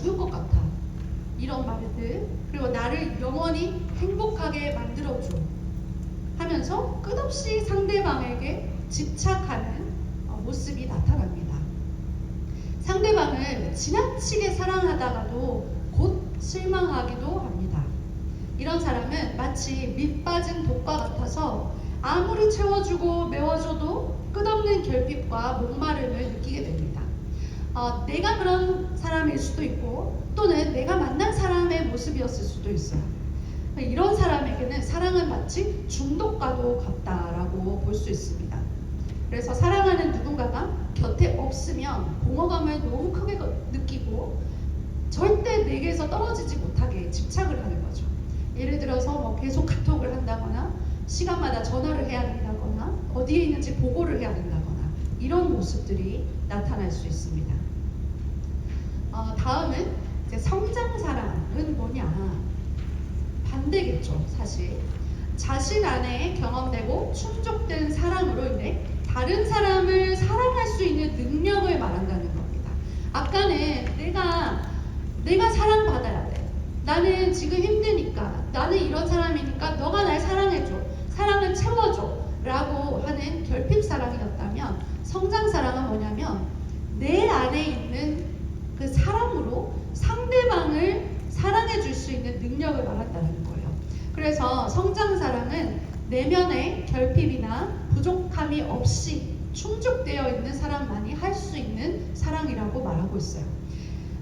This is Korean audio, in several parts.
죽을 것 같아. 이런 말들, 그리고 나를 영원히 행복하게 만들어줘 하면서 끝없이 상대방에게 집착하는 모습이 나타납니다. 상대방을 지나치게 사랑하다가도 곧 실망하기도 합니다. 이런 사람은 마치 밑 빠진 독과 같아서 아무리 채워주고 메워줘도 끝없는 결핍과 목마름을 느끼게 됩니다. 내가 그런 사람일 수도 있고 또는 내가 만난 사람의 모습이었을 수도 있어요. 이런 사람에게는 사랑은 마치 중독과도 같다라고 볼 수 있습니다. 그래서 사랑하는 누군가가 곁에 없으면 공허감을 너무 크게 느끼고 절대 내게서 떨어지지 못하게 집착을 하는 거죠. 예를 들어서 뭐 계속 카톡을 한다거나 시간마다 전화를 해야 된다거나 어디에 있는지 보고를 해야 된다거나 이런 모습들이 나타날 수 있습니다. 다음은 이제 성장사랑은 뭐냐? 반대겠죠, 사실. 자신 안에 경험되고 충족된 사랑으로 인해 다른 사람을 사랑할 수 있는 능력을 말한다는 겁니다. 아까는 내가 사랑받아야 돼. 나는 지금 힘드니까, 나는 이런 사람이니까 너가 날 사랑해줘, 사랑을 채워줘 라고 하는 결핍사랑이었다면 성장사랑은 뭐냐면 내 안에 있는 그 사랑으로 상대방을 사랑해 줄 수 있는 능력을 말한다는 거예요. 그래서 성장사랑은 내면의 결핍이나 부족함이 없이 충족되어 있는 사람만이 할 수 있는 사랑이라고 말하고 있어요.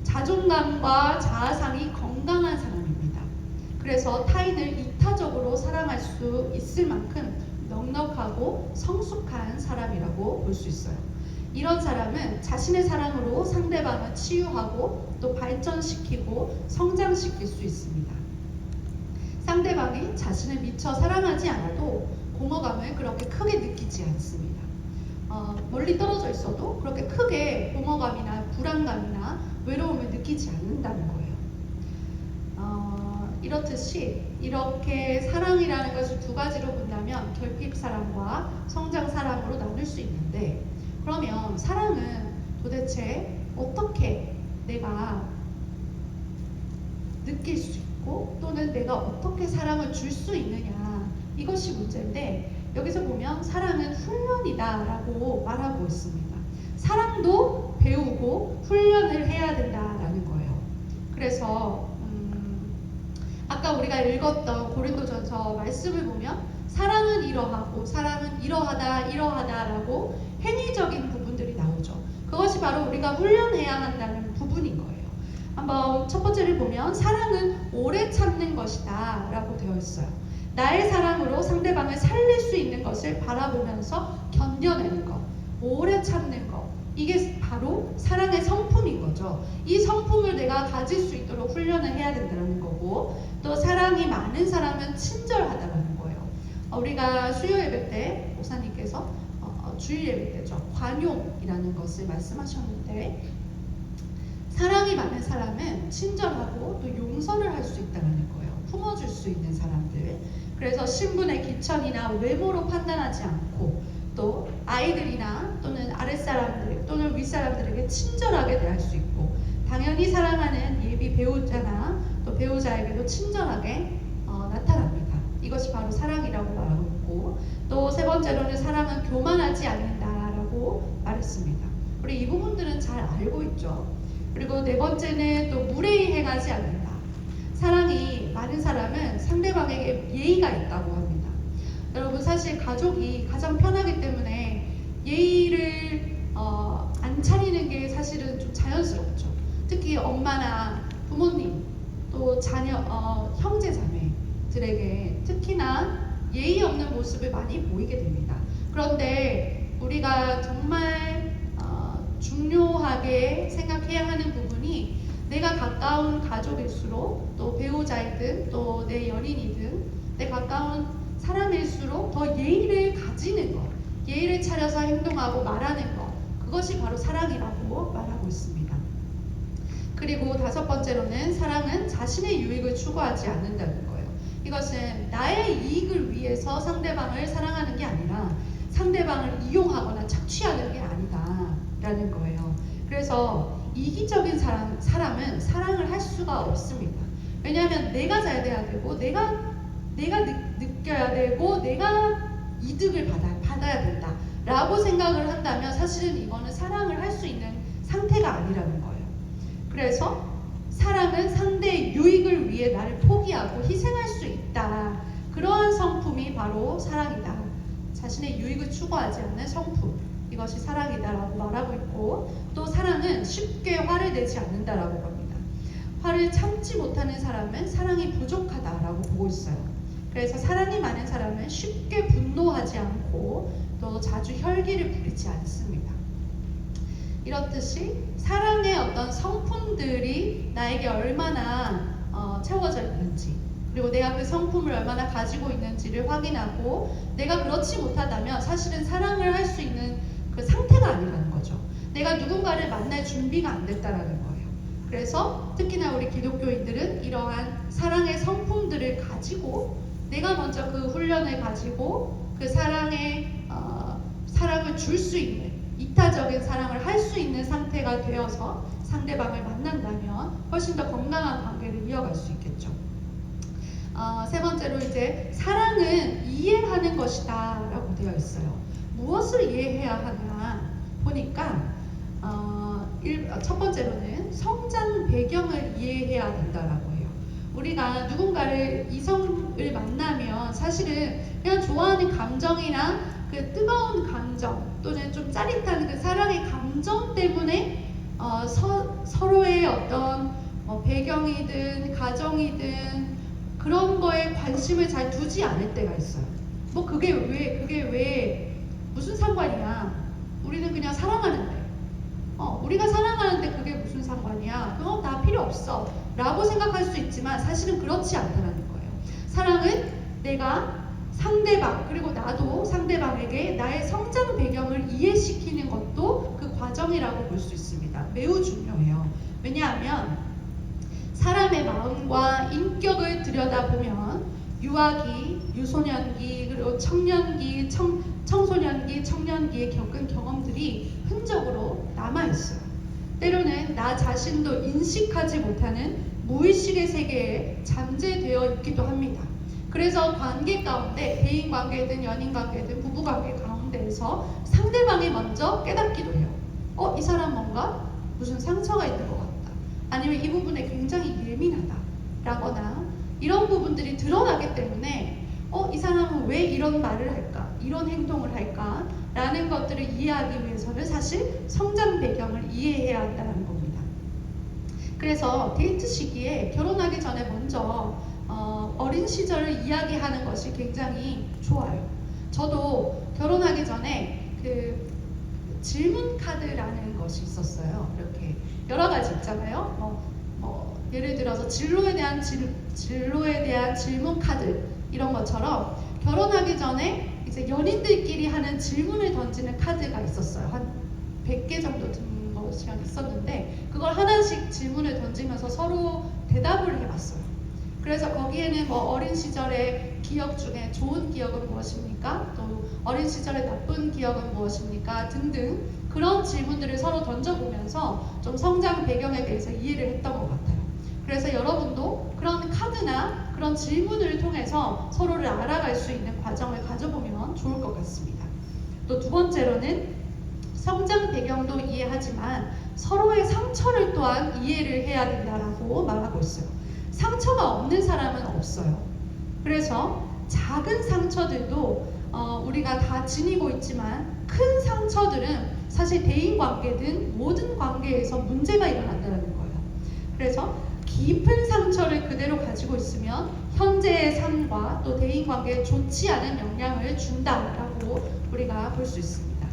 자존감과 자아상이 건강한 사람입니다. 그래서 타인을 이타적으로 사랑할 수 있을 만큼 넉넉하고 성숙한 사람이라고 볼 수 있어요. 이런 사람은 자신의 사랑으로 상대방을 치유하고 또 발전시키고 성장시킬 수 있습니다. 상대방이 자신을 미처 사랑하지 않아도 공허감을 그렇게 크게 느끼지 않습니다. 멀리 떨어져 있어도 그렇게 크게 공허감이나 불안감이나 외로움을 느끼지 않는다는 거예요. 이렇듯이 이렇게 사랑이라는 것을 두 가지로 본다면 결핍 사랑과 성장 사랑으로 나눌 수 있는데, 그러면 사랑은 도대체 어떻게 내가 느낄 수 있고 또는 내가 어떻게 사랑을 줄 수 있느냐, 이것이 문제인데, 여기서 보면 사랑은 훈련이다 라고 말하고 있습니다. 사랑도 배우고 훈련을 해야 된다라는 거예요. 그래서 아까 우리가 읽었던 고린도전서 말씀을 보면 사랑은 이러하고 사랑은 이러하다라고 행위적인 부분들이 나오죠. 그것이 바로 우리가 훈련해야 한다는 부분인 거예요. 한번 첫 번째를 보면 사랑은 오래 참는 것이다 라고 되어 있어요. 나의 사랑으로 상대방을 살릴 수 있는 것을 바라보면서 견뎌내는 것, 오래 참는 것, 이게 바로 사랑의 성품인 거죠. 이 성품을 내가 가질 수 있도록 훈련을 해야 된다는 거고, 또 사랑이 많은 사람은 친절하다는 거예요. 우리가 수요 예배 때 목사님께서 주일 예배 때죠, 관용이라는 것을 말씀하셨는데, 사랑이 많은 사람은 친절하고 또 용서를 할 수 있다는 거예요. 품어줄 수 있는 사람들. 그래서 신분의 기천이나 외모로 판단하지 않고 또 아이들이나 또는 아랫사람들 또는 윗사람들에게 친절하게 대할 수 있고, 당연히 사랑하는 예비 배우자나 또 배우자에게도 친절하게 나타납니다. 이것이 바로 사랑이라고 말하고 있고, 또 세 번째로는 사랑은 교만하지 않는다라고 말했습니다. 우리 이 부분들은 잘 알고 있죠. 그리고 네 번째는 또 무례히 행하지 않는다. 사랑이 많은 사람은 상대방에게 예의가 있다고 합니다. 여러분, 사실 가족이 가장 편하기 때문에 예의를 안 차리는 게 사실은 좀 자연스럽죠. 특히 엄마나 부모님 또 자녀, 형제 자매들에게 특히나 예의 없는 모습을 많이 보이게 됩니다. 그런데 우리가 정말 중요하게 생각해야 하는 부분이, 내가 가까운 가족일수록 또 배우자이든 또 내 연인이든 내 가까운 사람일수록 더 예의를 가지는 것, 예의를 차려서 행동하고 말하는 것, 그것이 바로 사랑이라고 말하고 있습니다. 그리고 다섯 번째로는 사랑은 자신의 유익을 추구하지 않는다는 거예요. 이것은 나의 이익을 위해서 상대방을 사랑하는 게 아니라 상대방을 이용하거나 착취하는 게 아니다 라는 거예요. 그래서 이기적인 사람은 사랑을 수가 없습니다. 왜냐하면 내가 잘 돼야 되고 내가 느껴야 되고 내가 이득을 받아야 된다 라고 생각을 한다면 사실은 이거는 사랑을 할 수 있는 상태가 아니라는 거예요. 그래서 사랑은 상대의 유익을 위해 나를 포기하고 희생할 수 있다. 그러한 성품이 바로 사랑이다. 자신의 유익을 추구하지 않는 성품, 이것이 사랑이다라고 말하고 있고, 또 사랑은 쉽게 화를 내지 않는다라고 합니다. 화를 참지 못하는 사람은 사랑이 부족하다라고 보고 있어요. 그래서 사랑이 많은 사람은 쉽게 분노하지 않고 또 자주 혈기를 부리지 않습니다. 이렇듯이 사랑의 어떤 성품들이 나에게 얼마나 채워져 있는지, 그리고 내가 그 성품을 얼마나 가지고 있는지를 확인하고, 내가 그렇지 못하다면 사실은 사랑을 할 수 있는 그 상태가 아니라는 거죠. 내가 누군가를 만날 준비가 안 됐다라는 거예요. 그래서 특히나 우리 기독교인들은 이러한 사랑의 성품들을 가지고, 내가 먼저 그 훈련을 가지고 그 사랑을 줄 수 있는, 이타적인 사랑을 할 수 있는 상태가 되어서 상대방을 만난다면 훨씬 더 건강한 관계를 이어갈 수 있겠죠. 세 번째로 이제 사랑은 이해하는 것이다 라고 되어 있어요. 무엇을 이해해야 하나 보니까 첫 번째로는 성장 배경을 이해해야 된다라고 해요. 우리가 누군가를, 이성을 만나면 사실은 그냥 좋아하는 감정이나 그 뜨거운 감정 또는 좀 짜릿한 그 사랑의 감정 때문에 서로의 어떤 배경이든 가정이든 그런 거에 관심을 잘 두지 않을 때가 있어요. 뭐 그게 왜 무슨 상관이야? 우리는 그냥 사랑하는데. 우리가 사랑하는데 그게 무슨 상관이야? 그거 다 필요 없어. 라고 생각할 수 있지만 사실은 그렇지 않다는 거예요. 사랑은 내가 상대방, 그리고 나도 상대방에게 나의 성장 배경을 이해시키는 것도 그 과정이라고 볼 수 있습니다. 매우 중요해요. 왜냐하면 사람의 마음과 인격을 들여다보면 유아기, 유소년기, 그리고 청년기, 청소년기, 청년기에 겪은 경험들이 흔적으로 남아있어요. 때로는 나 자신도 인식하지 못하는 무의식의 세계에 잠재되어 있기도 합니다. 그래서 관계 가운데, 대인관계든 연인관계든 부부관계 가운데에서 상대방이 먼저 깨닫기도 해요. 이 사람 뭔가 무슨 상처가 있는 것 같다. 아니면 이 부분에 굉장히 예민하다 라거나 이런 부분들이 드러나기 때문에 이 사람은 왜 이런 말을 할까? 이런 행동을 할까? 라는 것들을 이해하기 위해서는 사실 성장 배경을 이해해야 한다는 겁니다. 그래서 데이트 시기에 결혼하기 전에 먼저 어린 시절을 이야기하는 것이 굉장히 좋아요. 저도 결혼하기 전에 그 질문 카드라는 것이 있었어요. 이렇게 여러 가지 있잖아요. 예를 들어서 진로에 대한 질문 카드 이런 것처럼 결혼하기 전에 이제 연인들끼리 하는 질문을 던지는 카드가 있었어요. 한 100개 정도 든 것이 있었는데 그걸 하나씩 질문을 던지면서 서로 대답을 해봤어요. 그래서 거기에는 어린 시절의 기억 중에 좋은 기억은 무엇입니까? 또 어린 시절의 나쁜 기억은 무엇입니까? 등등 그런 질문들을 서로 던져보면서 좀 성장 배경에 대해서 이해를 했던 것 같아요. 그래서 여러분도 그런 카드나 그런 질문을 통해서 서로를 알아갈 수 있는 과정을 가져보면 좋을 것 같습니다. 또 두 번째로는 성장 배경도 이해하지만 서로의 상처를 또한 이해를 해야 된다라고 말하고 있어요. 상처가 없는 사람은 없어요. 그래서 작은 상처들도 우리가 다 지니고 있지만 큰 상처들은 사실 대인관계든 모든 관계에서 문제가 일어난다는 거예요. 그래서 깊은 상처를 그대로 가지고 있으면 현재의 삶과 또 대인관계에 좋지 않은 영향을 준다라고 우리가 볼 수 있습니다.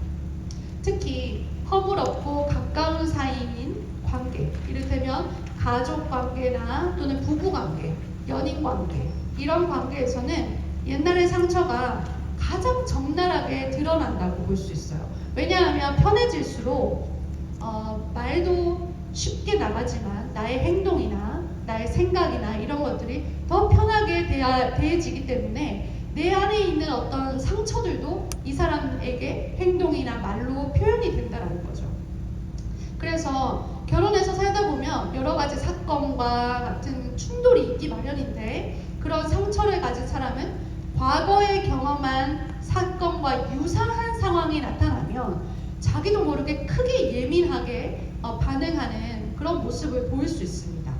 특히 허물없고 가까운 사이인 관계, 이를테면 가족관계나 또는 부부관계, 연인관계 이런 관계에서는 옛날의 상처가 가장 적나라하게 드러난다고 볼 수 있어요. 왜냐하면 편해질수록 말도 쉽게 나가지만 나의 행동이나 나의 생각이나 이런 것들이 더 편하게 대해지기 때문에 내 안에 있는 어떤 상처들도 이 사람에게 행동이나 말로 표현이 된다는 거죠. 그래서 결혼해서 살다 보면 여러 가지 사건과 같은 충돌이 있기 마련인데, 그런 상처를 가진 사람은 과거에 경험한 사건과 유사한 상황이 나타나면 자기도 모르게 크게 예민하게 반응하는 그런 모습을 보일 수 있습니다.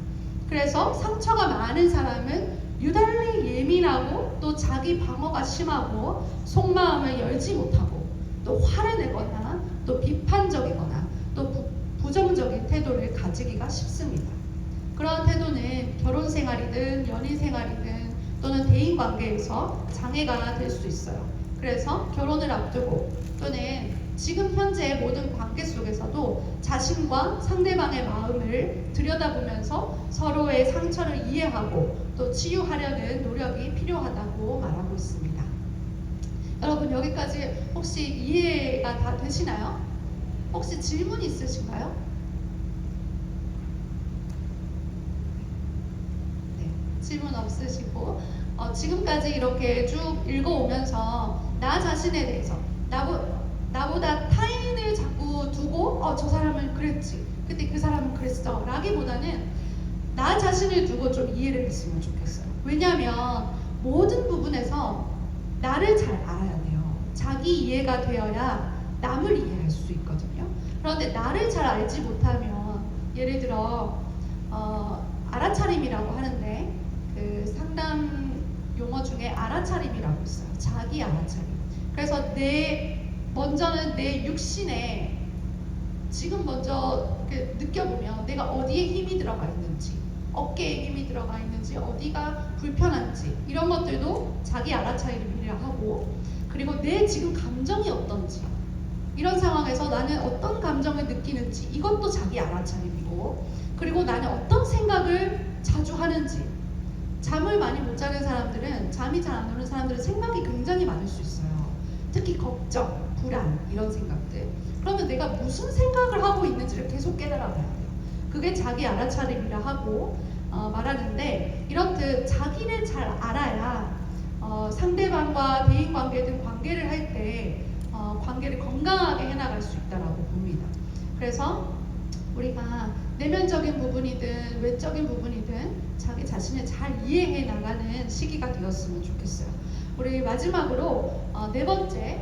그래서 상처가 많은 사람은 유달리 예민하고 또 자기 방어가 심하고 속마음을 열지 못하고 또 화를 내거나 또 비판적이거나 또 부정적인 태도를 가지기가 쉽습니다. 그러한 태도는 결혼 생활이든 연인 생활이든 또는 대인 관계에서 장애가 될 수 있어요. 그래서 결혼을 앞두고 또는 지금 현재 모든 관계 속에서도 자신과 상대방의 마음을 들여다보면서 서로의 상처를 이해하고 또 치유하려는 노력이 필요하다고 말하고 있습니다. 여러분, 여기까지 혹시 이해가 다 되시나요? 혹시 질문 있으신가요? 네, 질문 없으시고 지금까지 이렇게 쭉 읽어오면서 나 자신에 대해서 나보다 타인을 자꾸 두고 저 사람은 그랬지, 그때 그 사람은 그랬어 라기보다는 나 자신을 두고 좀 이해를 했으면 좋겠어요. 왜냐하면 모든 부분에서 나를 잘 알아야 돼요. 자기 이해가 되어야 남을 이해할 수 있거든요. 그런데 나를 잘 알지 못하면, 예를 들어 알아차림이라고 하는데 그 상담 용어 중에 알아차림이라고 있어요. 자기 알아차림. 그래서 먼저는 내 육신에 지금 먼저 느껴보면 내가 어디에 힘이 들어가 있는지, 어깨에 힘이 들어가 있는지, 어디가 불편한지, 이런 것들도 자기 알아차림이라 하고, 그리고 내 지금 감정이 어떤지, 이런 상황에서 나는 어떤 감정을 느끼는지, 이것도 자기 알아차림이고, 그리고 나는 어떤 생각을 자주 하는지. 잠을 많이 못 자는 사람들은, 잠이 잘 안 오는 사람들은 생각이 굉장히 많을 수 있어요. 특히 걱정, 불안, 이런 생각들. 그러면 내가 무슨 생각을 하고 있는지를 계속 깨달아 봐야 돼요. 그게 자기 알아차림이라 하고 말하는데, 이렇듯 자기를 잘 알아야 상대방과 대인관계 등 관계를 할 때 관계를 건강하게 해나갈 수 있다고 봅니다. 그래서 우리가 내면적인 부분이든 외적인 부분이든 자기 자신을 잘 이해해 나가는 시기가 되었으면 좋겠어요. 우리 마지막으로 네 번째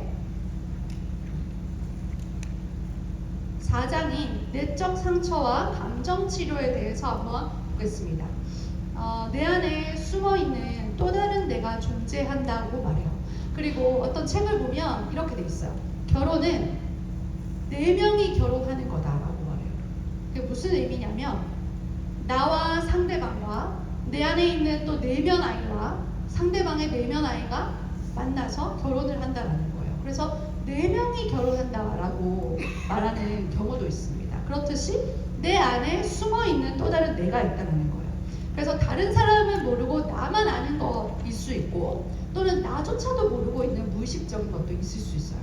4장인 내적 상처와 감정 치료에 대해서 한번 보겠습니다. 내 안에 숨어있는 또 다른 내가 존재한다고 말해요. 그리고 어떤 책을 보면 이렇게 돼 있어요. 결혼은 4명이 결혼하는 거다라고 말해요. 그게 무슨 의미냐면, 나와 상대방과 내 안에 있는 또 내면 아이와 상대방의 내면 아이가 만나서 결혼을 한다라는 거예요. 그래서 4명이 결혼한다라고 말하는 경우도 있습니다. 그렇듯이 내 안에 숨어있는 또 다른 내가 있다는 거예요. 그래서 다른 사람은 모르고 나만 아는 것일 수 있고, 또는 나조차도 모르고 있는 무의식적인 것도 있을 수 있어요.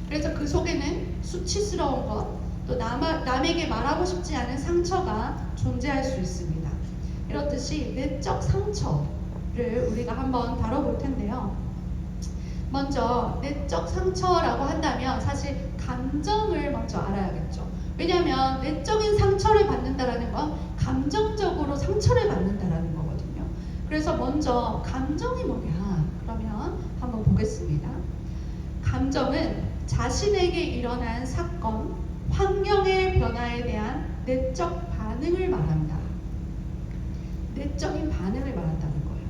그래서 그 속에는 수치스러운 것, 또 남에게 말하고 싶지 않은 상처가 존재할 수 있습니다. 이렇듯이 내적 상처를 우리가 한번 다뤄볼 텐데요. 먼저 내적 상처라고 한다면 사실 감정을 먼저 알아야겠죠. 왜냐하면 내적인 상처를 받는다라는 건 감정적으로 상처를 받는다라는 거거든요. 그래서 먼저 감정이 뭐냐? 그러면 한번 보겠습니다. 감정은 자신에게 일어난 사건, 환경의 변화에 대한 내적 반응을 말한다. 내적인 반응을 말한다는 거예요.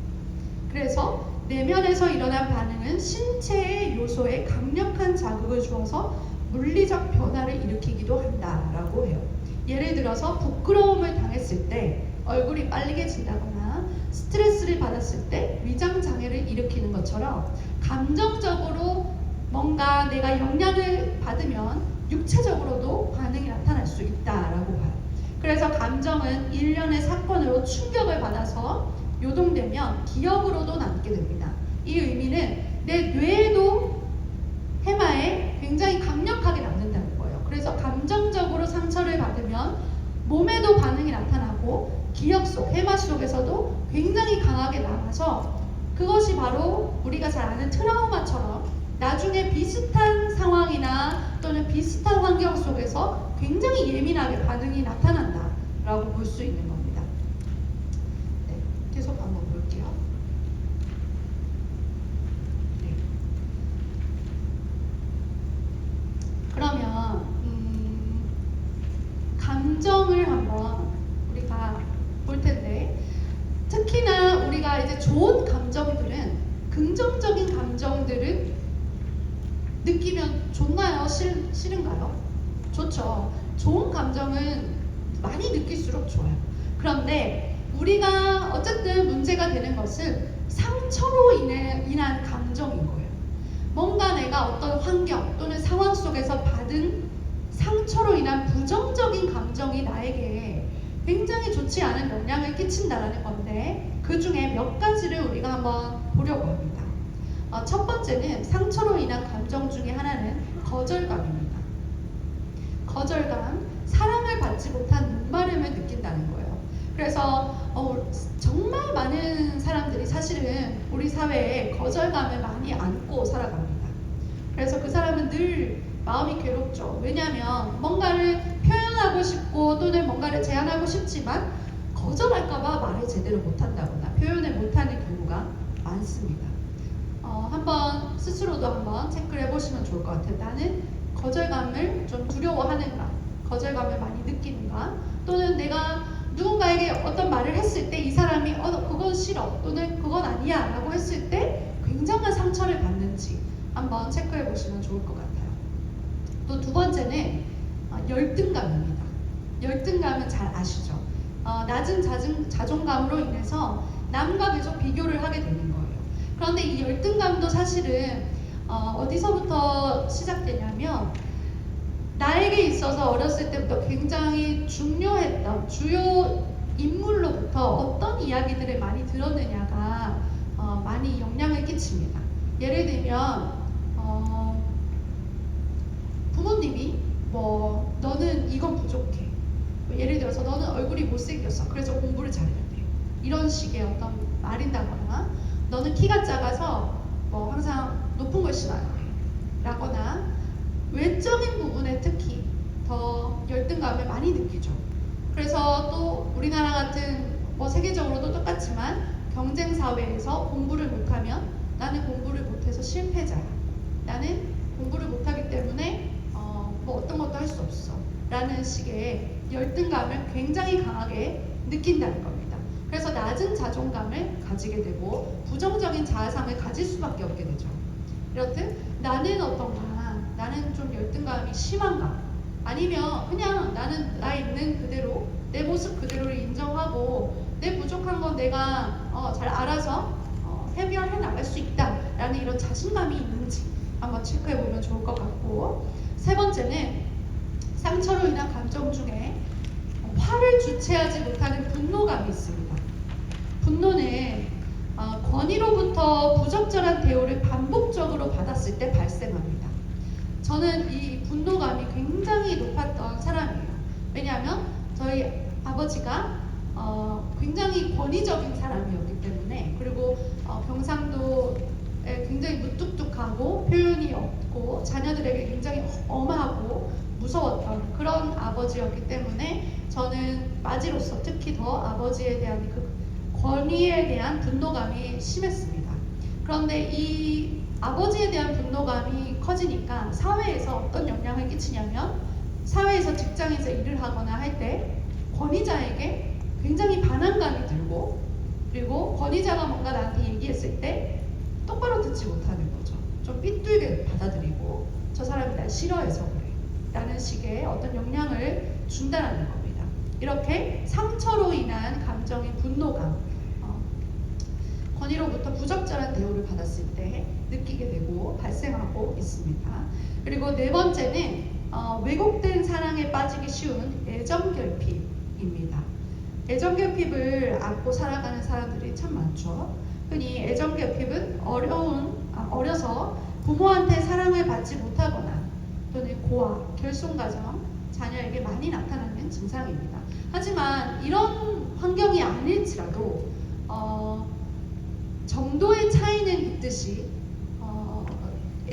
그래서 내면에서 일어난 반응은 신체의 요소에 강력한 자극을 주어서 물리적 변화를 일으키기도 한다라고 해요. 예를 들어서 부끄러움을 당했을 때 얼굴이 빨개진다거나 스트레스를 받았을 때 위장 장애를 일으키는 것처럼 감정적으로 뭔가 내가 영향을 받으면 육체적으로도 반응이 나타날 수 있다라고 봐요. 그래서 감정은 일련의 사건으로 충격을 받아서 요동되면 기억으로도 남게 됩니다. 이 의미는 내 뇌에도 해마에 굉장히 강력하게 남는다는 거예요. 그래서 감정적으로 상처를 받으면 몸에도 반응이 나타나고 기억 속, 해마 속에서도 굉장히 강하게 남아서 그것이 바로 우리가 잘 아는 트라우마처럼 나중에 비슷한 상황이나 또는 비슷한 환경 속에서 굉장히 예민하게 반응이 나타난다라고 볼 수 있는 겁니다. 네, 계속 한번 볼게요. 네. 그러면 감정을 한번 우리가 볼 텐데, 특히나 우리가 이제 좋은 감정들은, 긍정적인 감정들은 느끼면 좋나요? 싫은가요? 좋죠. 좋은 감정은 많이 느낄수록 좋아요. 그런데 우리가 어쨌든 문제가 되는 것은 상처로 인한 감정인 거예요. 뭔가 내가 어떤 환경 또는 상황 속에서 받은 상처로 인한 부정적인 감정이 나에게 굉장히 좋지 않은 영향을 끼친다는 건데, 그 중에 몇 가지를 우리가 한번 보려고 합니다. 첫 번째는 상처로 인한 감정 중에 하나는 거절감입니다. 거절감, 사랑을 받지 못한 목마름을 느낀다는 거예요. 그래서 정말 많은 사람들이 사실은 우리 사회에 거절감을 많이 안고 살아갑니다. 그래서 그 사람은 늘 마음이 괴롭죠. 왜냐하면 뭔가를 표현하고 싶고 또는 뭔가를 제안하고 싶지만 거절할까봐 말을 제대로 못한다거나 표현을 못하는 경우가 많습니다. 한번 스스로도 한번 체크를 해보시면 좋을 것 같아요. 나는 거절감을 좀 두려워하는가, 거절감을 많이 느끼는가, 또는 내가 누군가에게 어떤 말을 했을 때 이 사람이 그건 싫어 또는 그건 아니야 라고 했을 때 굉장한 상처를 받는지 한번 체크해 보시면 좋을 것 같아요. 또 두 번째는 열등감입니다. 열등감은 잘 아시죠? 낮은 자존감으로 인해서 남과 계속 비교를 하게 되는 거예요. 그런데 이 열등감도 사실은 어디서부터 시작되냐면, 나에게 있어서 어렸을 때부터 굉장히 중요했던 주요 인물로부터 어떤 이야기들을 많이 들었느냐가 많이 영향을 끼칩니다. 예를 들면 부모님이 너는 이건 부족해, 예를 들어서 너는 얼굴이 못생겼어, 그래서 공부를 잘해야 돼, 이런 식의 어떤 말인다거나, 너는 키가 작아서 항상 높은 걸 신어야 돼 라거나, 외적인 부분에 특히 더 열등감을 많이 느끼죠. 그래서 또 우리나라 같은 세계적으로도 똑같지만 경쟁 사회에서 공부를 못하면 나는 공부를 못해서 실패자야, 나는 공부를 못하기 때문에 어떤 것도 할 수 없어 라는 식의 열등감을 굉장히 강하게 느낀다는 겁니다. 그래서 낮은 자존감을 가지게 되고 부정적인 자아상을 가질 수밖에 없게 되죠. 이렇듯 나는 어떤가, 나는 좀 열등감이 심한가, 아니면 그냥 나는 나 있는 그대로 내 모습 그대로를 인정하고 내 부족한 건 내가 잘 알아서 해결해 나갈 수 있다 라는 이런 자신감이 있는지 한번 체크해 보면 좋을 것 같고, 세 번째는 상처로 인한 감정 중에 화를 주체하지 못하는 분노감이 있습니다. 분노는 권위로부터 부적절한 대우를 반복적으로 받았을 때 발생합니다. 저는 이 분노감이 굉장히 높았던 사람이에요. 왜냐하면 저희 아버지가 굉장히 권위적인 사람이었기 때문에, 그리고 경상도에 굉장히 무뚝뚝하고 표현이 없고 자녀들에게 굉장히 엄하고 무서웠던 그런 아버지였기 때문에, 저는 맞이로서 특히 더 아버지에 대한 그 권위에 대한 분노감이 심했습니다. 그런데 이 아버지에 대한 분노감이 커지니까 사회에서 어떤 영향을 끼치냐면, 사회에서 직장에서 일을 하거나 할 때 권위자에게 굉장히 반항감이 들고, 그리고 권위자가 뭔가 나한테 얘기했을 때 똑바로 듣지 못하는 거죠. 좀 삐뚤게 받아들이고, 저 사람이 날 싫어해서 그래 라는 식의 어떤 영향을 준다는 겁니다. 이렇게 상처로 인한 감정인 분노감, 권위로부터 부적절한 대우를 받았을 때 느끼게 되고 발생하고 있습니다. 그리고 네 번째는 왜곡된 사랑에 빠지기 쉬운 애정결핍입니다. 애정결핍을 안고 살아가는 사람들이 참 많죠. 흔히 애정결핍은 어려서 부모한테 사랑을 받지 못하거나 또는 고아, 결손가정, 자녀에게 많이 나타나는 증상입니다. 하지만 이런 환경이 아닐지라도 정도의 차이는 있듯이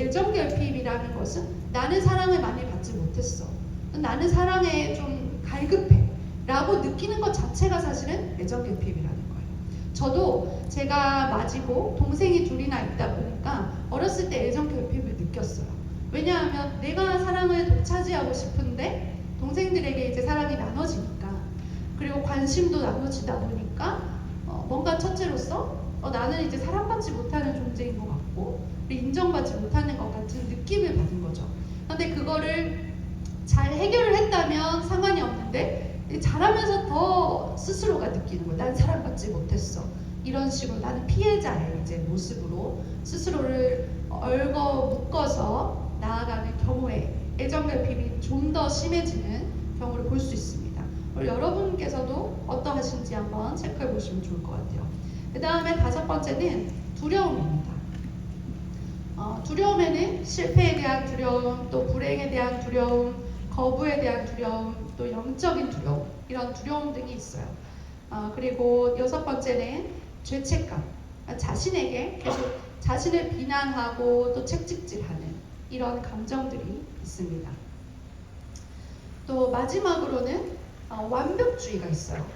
애정결핍이라는 것은 나는 사랑을 많이 받지 못했어, 나는 사랑에 좀 갈급해 라고 느끼는 것 자체가 사실은 애정결핍이라는 거예요. 저도 제가 맞이고 동생이 둘이나 있다 보니까 어렸을 때 애정결핍을 느꼈어요. 왜냐하면 내가 사랑을 독차지하고 싶은데 동생들에게 이제 사랑이 나눠지니까, 그리고 관심도 나눠지다 보니까 뭔가 첫째로서 나는 이제 사랑받지 못하는 존재인 것 같고 인정받지 못하는 것 같은 느낌을 받은 거죠. 그런데 그거를 잘 해결을 했다면 상관이 없는데 잘하면서 더 스스로가 느끼는 거예요. 난 사랑받지 못했어. 이런 식으로 나는 피해자의 이제 모습으로 스스로를 묶어서 나아가는 경우에 애정결핍이 좀 더 심해지는 경우를 볼 수 있습니다. 여러분께서도 어떠하신지 한번 체크해 보시면 좋을 것 같아요. 그 다음에 5번째는 두려움입니다. 두려움에는 실패에 대한 두려움, 또 불행에 대한 두려움, 거부에 대한 두려움, 또 영적인 두려움, 이런 두려움 등이 있어요. 그리고 6번째는 죄책감, 자신에게 계속 자신을 비난하고 또 채찍질하는 이런 감정들이 있습니다. 또 마지막으로는 완벽주의가 있어요.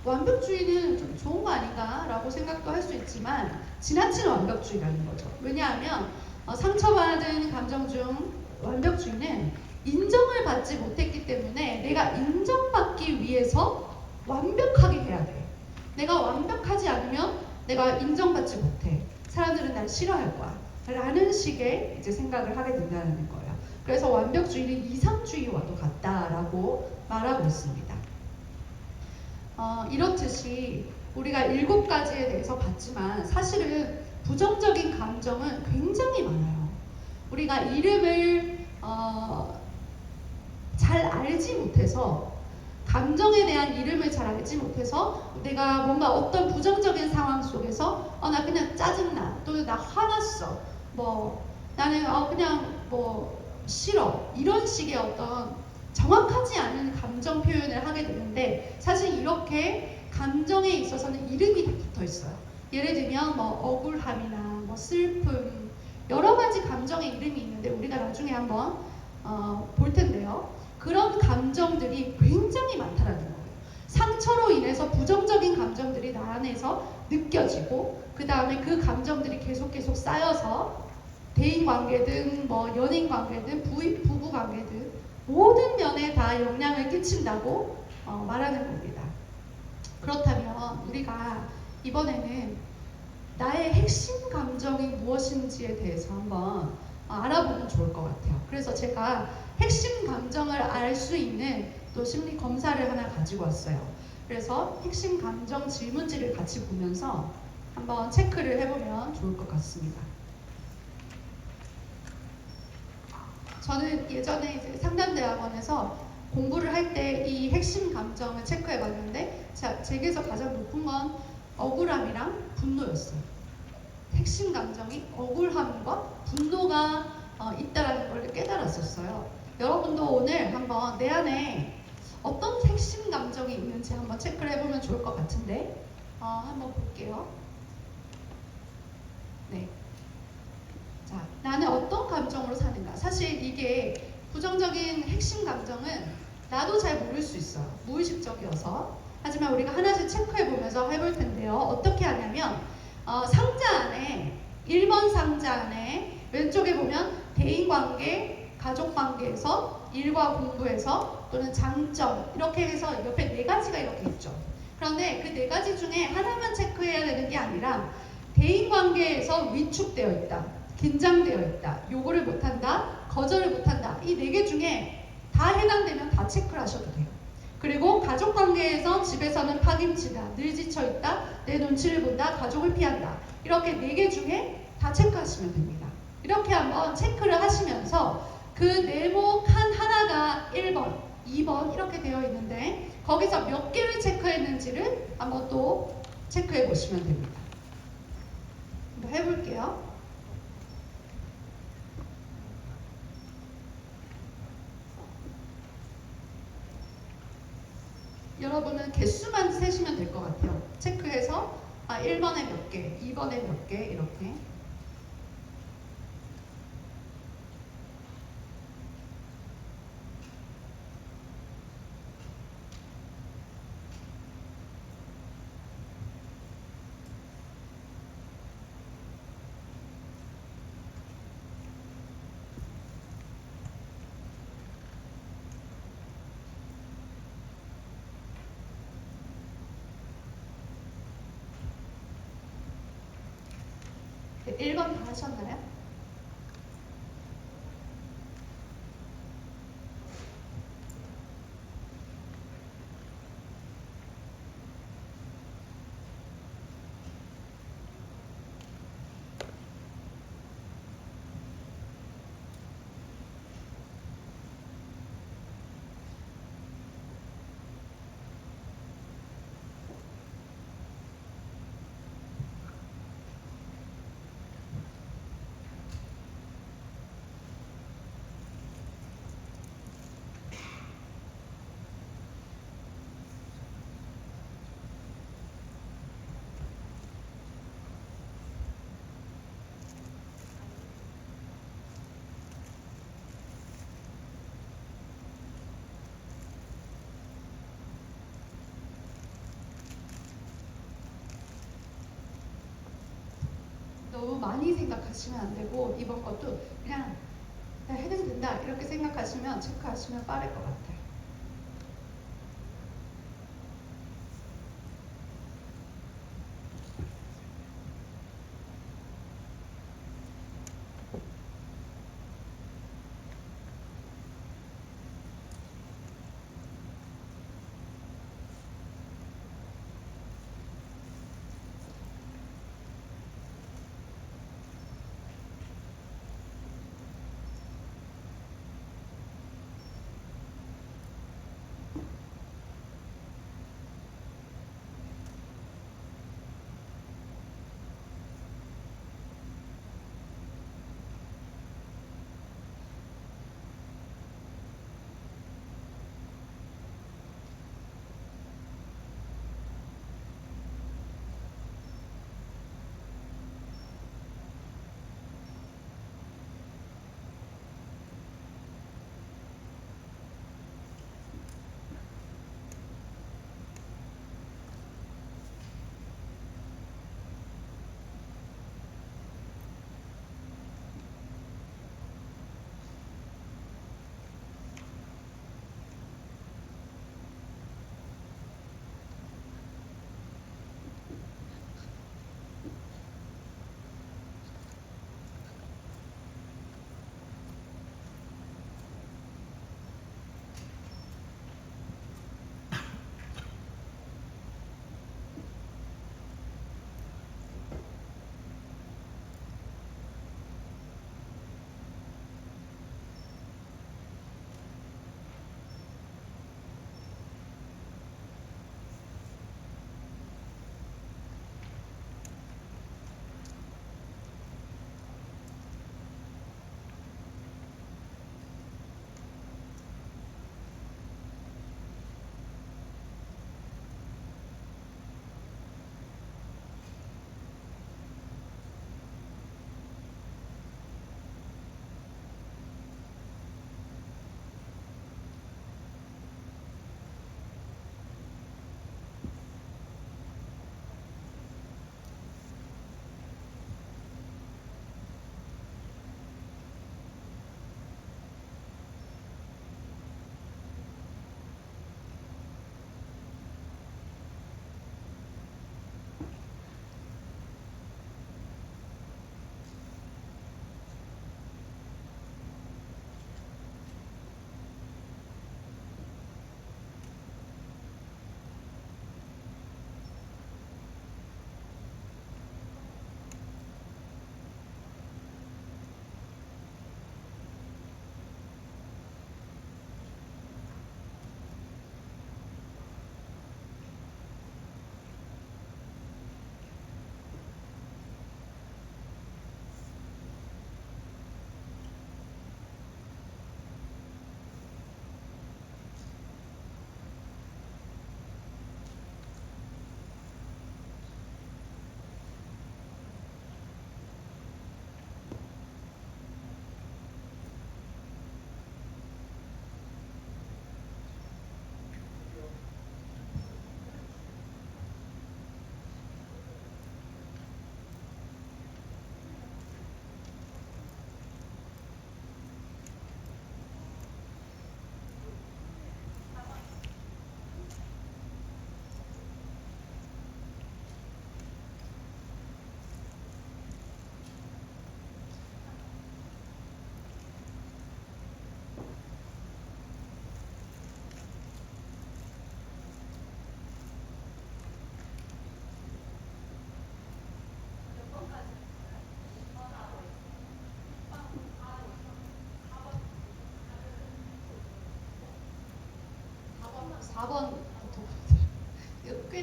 완벽주의는 좀 좋은 거 아닌가 라고 생각도 할 수 있지만 지나친 완벽주의라는 거죠. 왜냐하면 상처받은 감정 중 완벽주의는 인정을 받지 못했기 때문에 내가 인정받기 위해서 완벽하게 해야 돼. 내가 완벽하지 않으면 내가 인정받지 못해. 사람들은 날 싫어할 거야. 라는 식의 이제 생각을 하게 된다는 거예요. 그래서 완벽주의는 이상주의와도 같다라고 말하고 있습니다. 이렇듯이 우리가 7가지에 대해서 봤지만 사실은 부정적인 감정은 굉장히 많아요. 우리가 이름을 잘 알지 못해서, 감정에 대한 이름을 잘 알지 못해서 내가 뭔가 어떤 부정적인 상황 속에서 나 그냥 짜증나, 또는 나 화났어, 나는 그냥 싫어, 이런 식의 어떤 정확하지 않은 감정 표현을 하게 되는데, 사실 이렇게 감정에 있어서는 이름이 다 붙어 있어요. 예를 들면 억울함이나 슬픔, 여러 가지 감정의 이름이 있는데 우리가 나중에 한번 볼 텐데요. 그런 감정들이 굉장히 많다라는 거예요. 상처로 인해서 부정적인 감정들이 나 안에서 느껴지고, 그 다음에 그 감정들이 계속 쌓여서 대인관계든 연인관계든 부부관계든 모든 면에 다 영향을 끼친다고 말하는 겁니다. 그렇다면 우리가 이번에는 나의 핵심 감정이 무엇인지에 대해서 한번 알아보면 좋을 것 같아요. 그래서 제가 핵심 감정을 알 수 있는 또 심리 검사를 하나 가지고 왔어요. 그래서 핵심 감정 질문지를 같이 보면서 한번 체크를 해보면 좋을 것 같습니다. 저는 예전에 이제 상담대학원에서 공부를 할 때 이 핵심 감정을 체크해 봤는데 제게서 가장 높은 건 억울함이랑 분노였어요. 핵심 감정이 억울함과 분노가 있다는 걸 깨달았었어요. 여러분도 오늘 한번 내 안에 어떤 핵심 감정이 있는지 한번 체크를 해보면 좋을 것 같은데 한번 볼게요. 네. 자, 나는 어떤 감정으로 사는가? 사실 이게 부정적인 핵심 감정은 나도 잘 모를 수 있어요. 무의식적이어서. 하지만 우리가 하나씩 체크해보면서 해볼 텐데요. 어떻게 하냐면 상자 안에 1번 상자 안에 왼쪽에 보면 대인관계, 가족관계에서, 일과 공부에서, 또는 장점, 이렇게 해서 옆에 4가지가 이렇게 있죠. 그런데 그 4가지 중에 하나만 체크해야 되는 게 아니라 대인관계에서 위축되어 있다, 긴장되어 있다, 요구를 못한다, 거절을 못한다, 이 4개 중에 다 해당되면 다 체크를 하셔도 돼요. 그리고 가족관계에서 집에서는 파김치다, 늘 지쳐있다, 내 눈치를 본다, 가족을 피한다, 이렇게 4개 중에 다 체크하시면 됩니다. 이렇게 한번 체크를 하시면서 그 네모 칸 하나가 1번, 2번 이렇게 되어 있는데 거기서 몇 개를 체크했는지를 한번 또 체크해 보시면 됩니다. 한번 해볼게요. 여러분은 개수만 세시면 될 것 같아요. 체크해서 1번에 몇 개, 2번에 몇 개 이렇게. 네, 1번 다 하셨나요? 너무 많이 생각하시면 안 되고 이번 것도 그냥 해내면 된다 이렇게 생각하시면 체크하시면 빠를 것 같아요.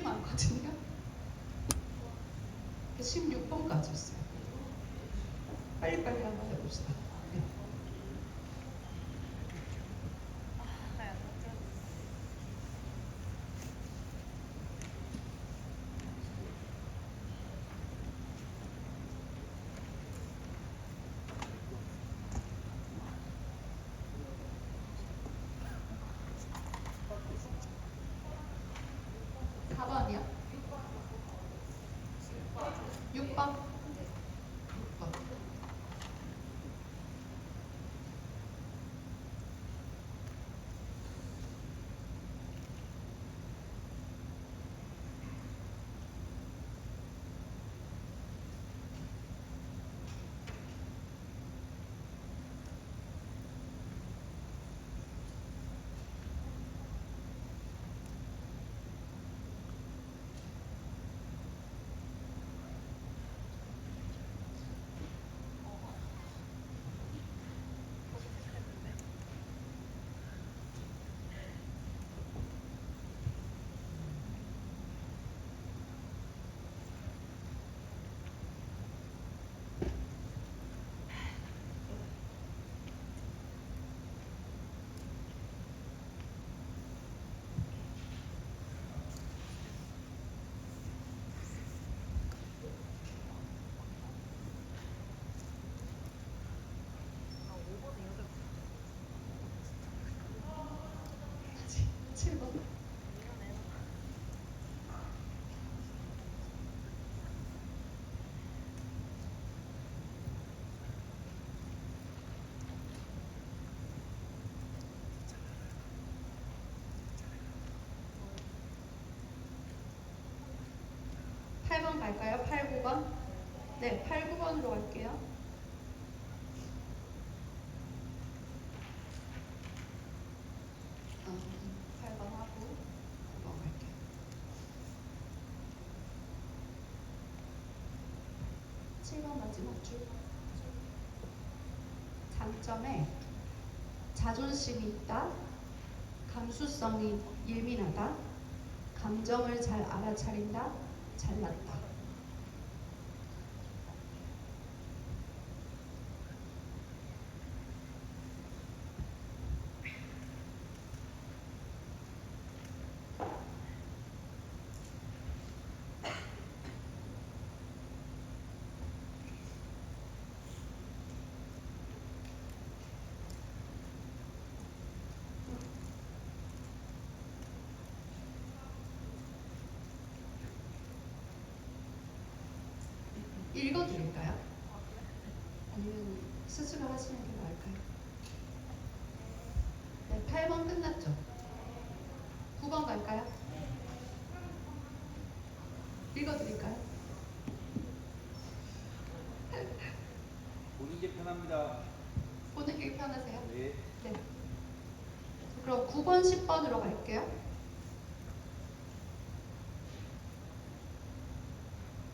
많거든요. 16번까지였어요. 빨리빨리 한번 해봅시다. 네. 사 번이요? 6번. 6번. 칠 번. 팔 번 갈까요? 8, 9번? 네, 8, 9번으로 갈게요. 어, 8번 하고 9번 갈게요. 칠 번 마지막 줄. 장점에 자존심이 있다, 감수성이 예민하다, 감정을 잘 알아차린다, 잘났다. 읽어드릴까요? 아니면 스스로 하시는 게 나을까요? 네, 8번 끝났죠? 9번 갈까요? 읽어드릴까요? 보는 게 편합니다. 보는 게 편하세요? 네. 네. 그럼 9번, 10번으로 갈게요.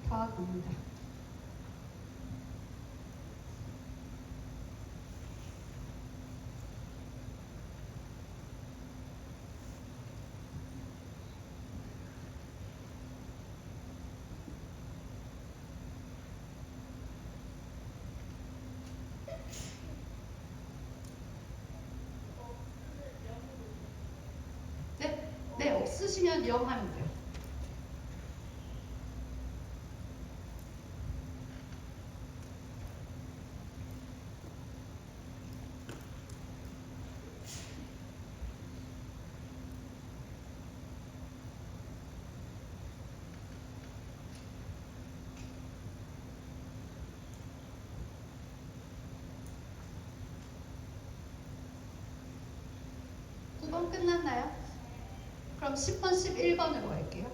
다 갑니다. 네, 네, 없으시면 0 하면 돼요. 구 번 끝났나요? 그럼 10번, 11번으로 갈게요.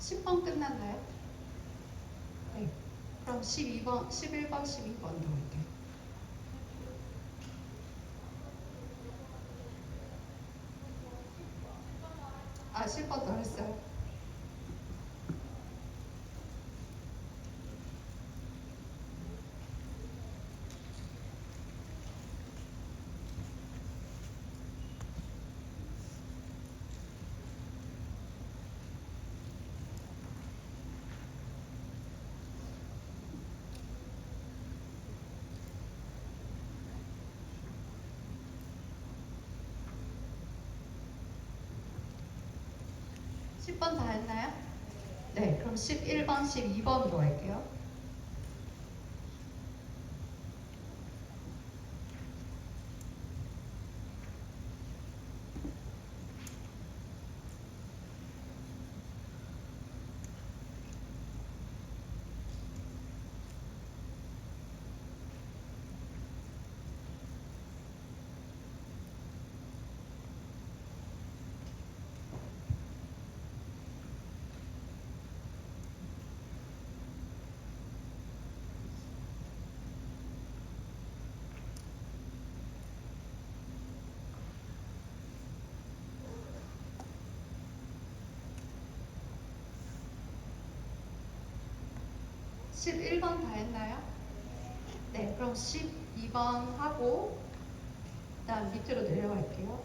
십 번 끝났나요? 네. 그럼 12번, 11번, 12번으로 갈게요. 10번 더 했어요. (10번) 다 했나요? 네, 그럼 11번, 12번으로 할게요. (11번) 다 했나요? 네, 그럼 12번 하고 그다음 밑으로 내려갈게요.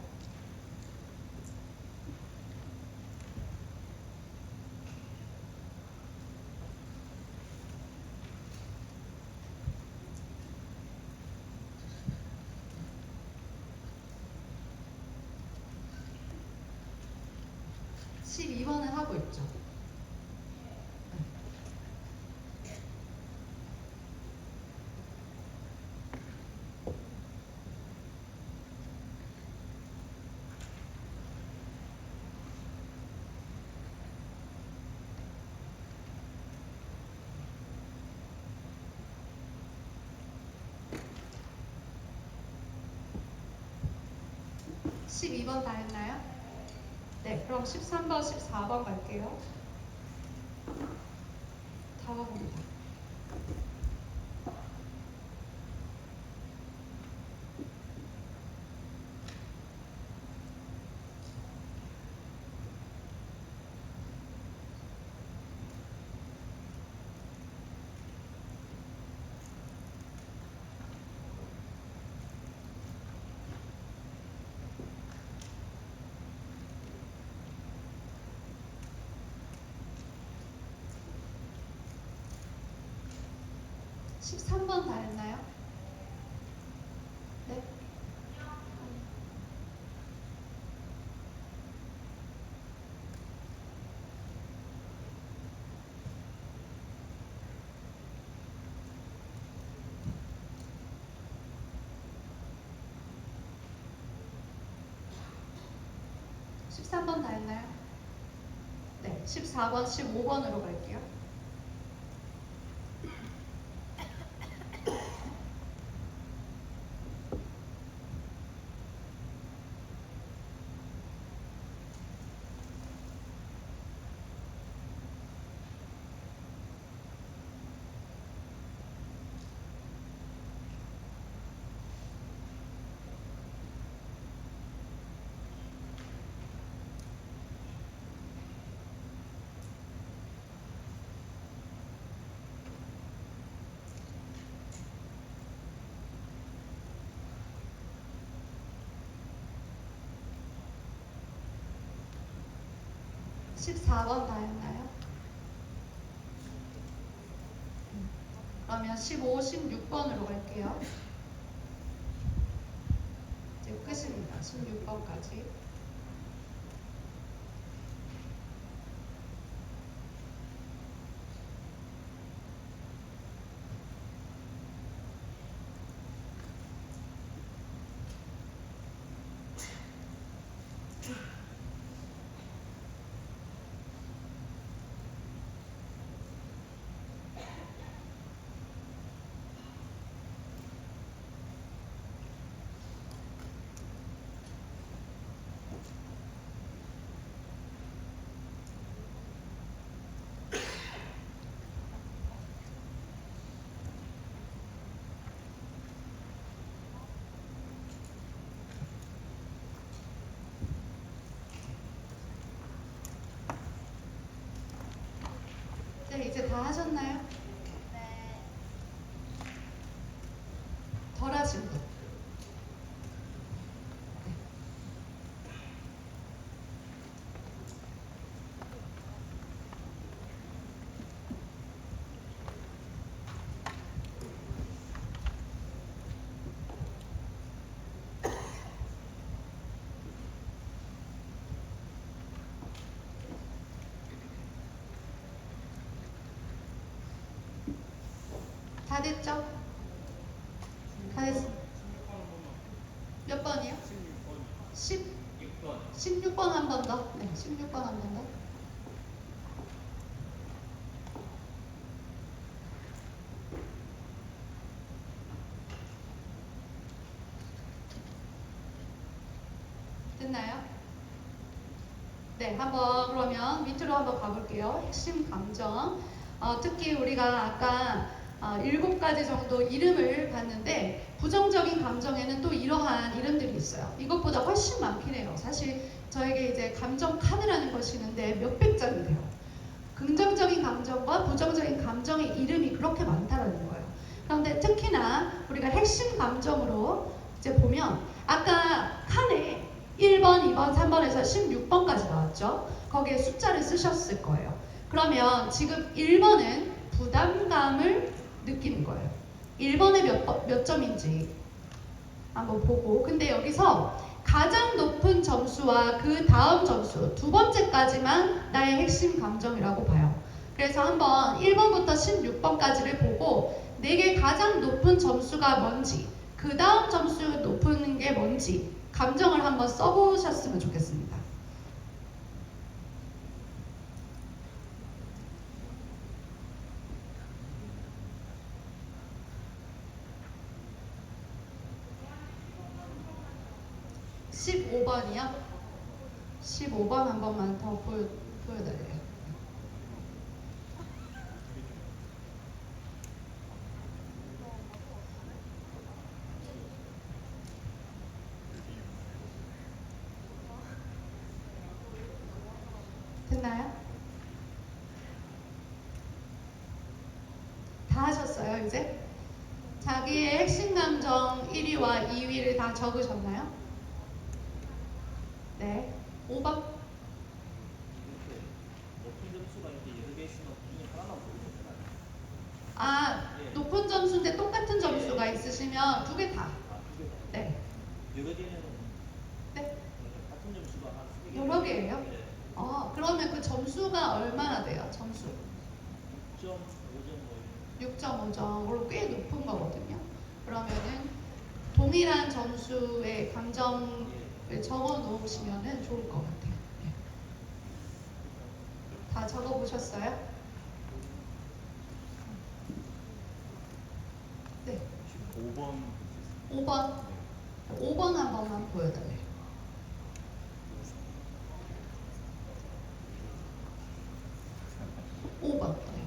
(12번은) 하고 있죠. 12번 다 했나요? 네, 그럼 13번, 14번 갈게요. 다 와봅니다. (13번) 다 했나요? 네? 13번 다 했나요? 네, 14번, 15번으로 갈게요. 14번 다 했나요? 그러면 15, 16번으로 갈게요. 이제 끝입니다. 16번까지. 됐죠? 다 됐어. 몇 번이요? 16번 한 번 더. 네, 16번 한 번 더. 됐나요? 네, 한번 그러면 밑으로 한번 가볼게요. 핵심 감정. 특히 우리가 아까 7가지 정도 이름을 봤는데 부정적인 감정에는 또 이러한 이름들이 있어요. 이것보다 훨씬 많긴 해요. 사실 저에게 이제 감정 카드라는 것이 있는데 몇백 장이 돼요. 긍정적인 감정과 부정적인 감정의 이름이 그렇게 많다는 거예요. 그런데 특히나 우리가 핵심 감정으로 이제 보면 아까 칸에 1번, 2번, 3번에서 16번까지 나왔죠. 거기에 숫자를 쓰셨을 거예요. 그러면 지금 1번은 부담감을 느끼는 거예요. 1번에 몇 점인지 한번 보고, 근데 여기서 가장 높은 점수와 그 다음 점수 두 번째까지만 나의 핵심 감정이라고 봐요. 그래서 한번 1번부터 16번까지를 보고 내게 가장 높은 점수가 뭔지, 그 다음 점수 높은 게 뭔지 감정을 한번 써보셨으면 좋겠습니다. (15번이요) 15번 한 번만 더 보여드려요. 됐나요? 다 하셨어요, 이제? 자기의 핵심 감정 1위와 2위를 다 적으셨나요? 네. 5번. 높은 점수가 이제 여러 개 있으면 그 중에 하나만 고르면 되나요? 아, 예. 높은 점수인데 똑같은 점수가 있으시면 두 개 다. 두 개 다. 네. 여러 개는 네. 같은 점수가 한 3개. 여러 개예요? 네. 그러면 그 점수가 얼마나 돼요? 점수. 6.5점 뭐 6.5점으로 꽤 높은 거거든요. 그러면은 동일한 점수의 감정을 적어 놓으시면 좋을 것 같아요. 네. 다 적어 보셨어요? 네. 5번. 5번. 5번 한 번만 보여달래요. 5번. 네.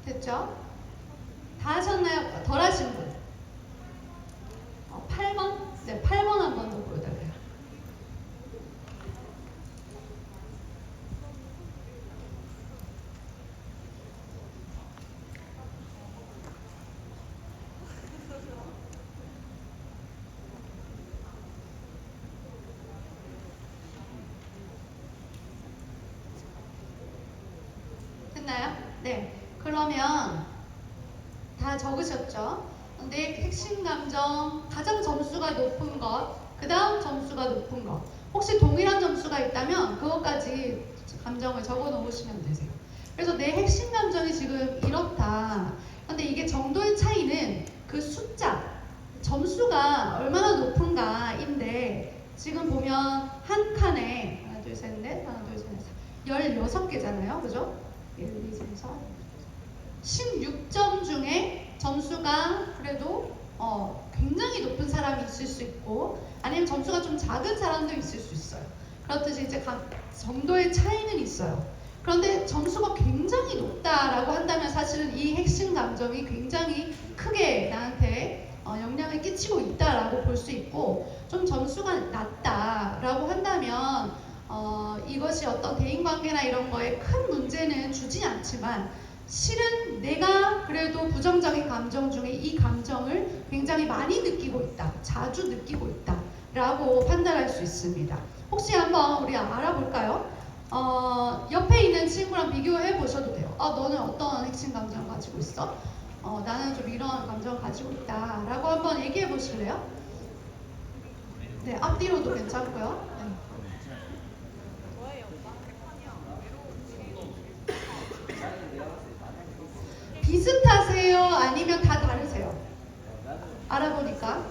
됐죠? 다 하셨나요? 덜 하신 분? 8번? 네, 8번 한 번 더 보여달래요. 됐나요? 네. 그러면 다 적으셨죠? 내 핵심 감정, 가장 점수가 높은 것, 그 다음 점수가 높은 것. 혹시 동일한 점수가 있다면 그것까지 감정을 적어 놓으시면 되세요. 그래서 내 핵심 감정이 지금 이렇다. 근데 이게 정도의 차이는 그 숫자, 점수가 얼마나 높은가인데 지금 보면 한 칸에 하나, 둘, 셋, 넷, 하나, 둘, 셋, 넷, 16개잖아요. 그죠? 1, 2, 3, 4, 16점 중에 점수가 그래도 굉장히 높은 사람이 있을 수 있고 아니면 점수가 좀 작은 사람도 있을 수 있어요. 그렇듯이 이제 정도의 차이는 있어요. 그런데 점수가 굉장히 높다라고 한다면 사실은 이 핵심 감정이 굉장히 크게 나한테 영향을 끼치고 있다라고 볼 수 있고 좀 점수가 낮다라고 한다면 이것이 어떤 대인관계나 이런 거에 큰 문제는 주지 않지만 실은 내가 그래도 부정적인 감정 중에 이 감정을 굉장히 많이 느끼고 있다, 자주 느끼고 있다 라고 판단할 수 있습니다. 혹시 한번 우리 알아볼까요? 옆에 있는 친구랑 비교해 보셔도 돼요. 너는 어떤 핵심 감정 가지고 있어? 나는 좀 이런 감정 가지고 있다 라고 한번 얘기해 보실래요? 네, 앞뒤로도 괜찮고요. 네. 비슷하세요? 아니면 다 다르세요? 알아보니까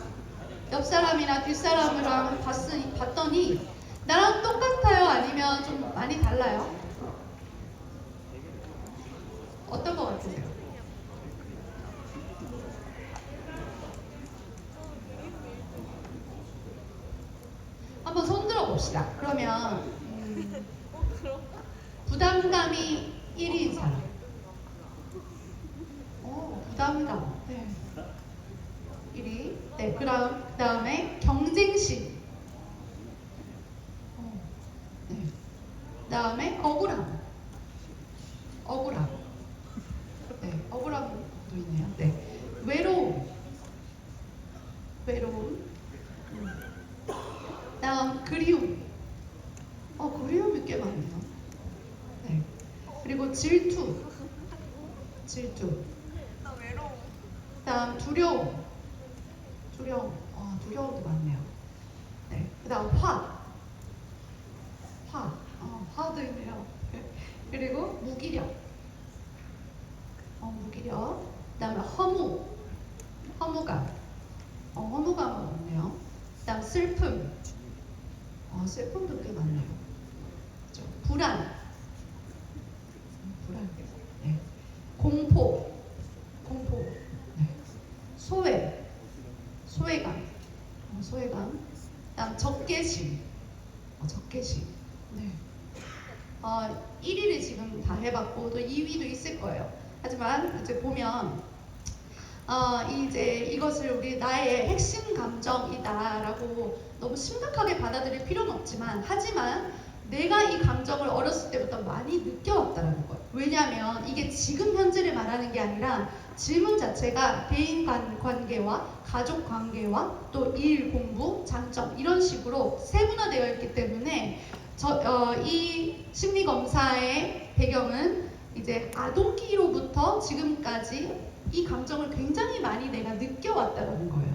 옆 사람이나 뒷 사람이랑 봤더니 나랑 똑같아요? 아니면 좀 많이 달라요? 어떤 거 같으세요? 한번 손 들어 봅시다. 그러면 부담감이 1위인 사람. 부담감. 네. 1위. 네. 그다음에 경쟁심. 네. 그다음에 억울함. 억울함. 네. 억울함도 있네요. 네. 외로움. 외로움. 다음 그리움. 그리움이 꽤 많네요. 네. 그리고 질투. 질투. 다음 두려움. 두려움도 많네요. 네. 그다음 화도 있네요. 그리고 무기력. 무기력. 그다음에 허무감. 허무감은 없네요. 그다음 슬픔. 슬픔도 꽤 많네요. 그렇죠? 불안. 네. 공포. 네. 소외감. 그다음 적개심. 네. 1위를 지금 다 해봤고 또 2위도 있을 거예요. 하지만 이제 보면 이제 이것을 우리 나의 핵심 감정이다라고 너무 심각하게 받아들일 필요는 없지만 하지만 내가 이 감정을 어렸을 때부터 많이 느껴왔다는 거예요. 왜냐하면 이게 지금 현재를 말하는 게 아니라 질문 자체가 대인 관계와 가족 관계와 또 일, 공부, 장점 이런 식으로 세분화되어 있기 때문에 이 심리 검사의 배경은 이제 아동기로부터 지금까지 이 감정을 굉장히 많이 내가 느껴왔다는 거예요.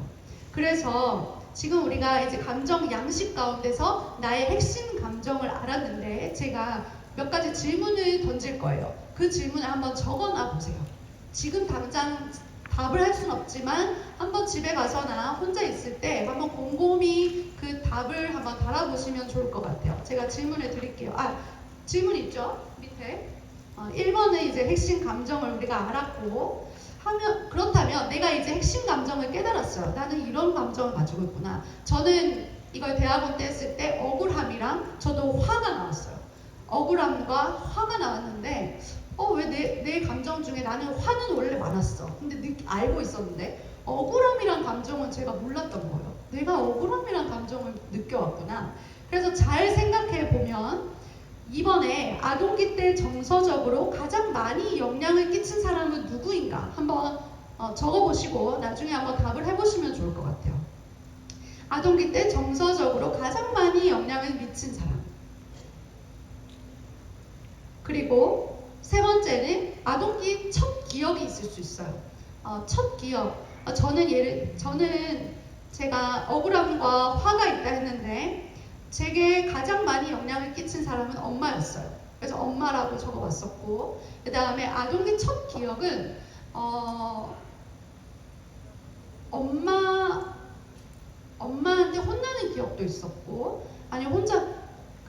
그래서 지금 우리가 이제 감정 양식 가운데서 나의 핵심 감정을 알았는데 제가 몇 가지 질문을 던질 거예요. 그 질문을 한번 적어놔 보세요. 지금 당장 답을 할 수는 없지만 한번 집에 가서나 혼자 있을 때 한번 곰곰이 그 답을 한번 달아보시면 좋을 것 같아요. 제가 질문을 드릴게요. 질문 있죠? 밑에. 1번은 이제 핵심 감정을 우리가 알았고 그렇다면 내가 이제 핵심 감정을 깨달았어요. 나는 이런 감정을 가지고 있구나. 저는 이걸 대학원 때 했을 때 억울함이랑 저도 화가 나왔어요. 억울함과 화가 나왔는데 왜 내 감정 중에 나는 화는 원래 많았어. 근데 알고 있었는데 억울함이란 감정은 제가 몰랐던 거예요. 내가 억울함이란 감정을 느껴왔구나. 그래서 잘 생각해 보면 이번에 아동기 때 정서적으로 가장 많이 영향을 끼친 사람은 누구인가 한번 적어보시고 나중에 한번 답을 해보시면 좋을 것 같아요. 아동기 때 정서적으로 가장 많이 영향을 미친 사람. 그리고 세 번째는 아동기 첫 기억이 있을 수 있어요. 첫 기억. 저는 제가 억울함과 화가 있다 했는데 제게 가장 많이 영향을 끼친 사람은 엄마였어요. 그래서 엄마라고 적어봤었고 그 다음에 아동기 첫 기억은 엄마한테 혼나는 기억도 있었고 아니 혼자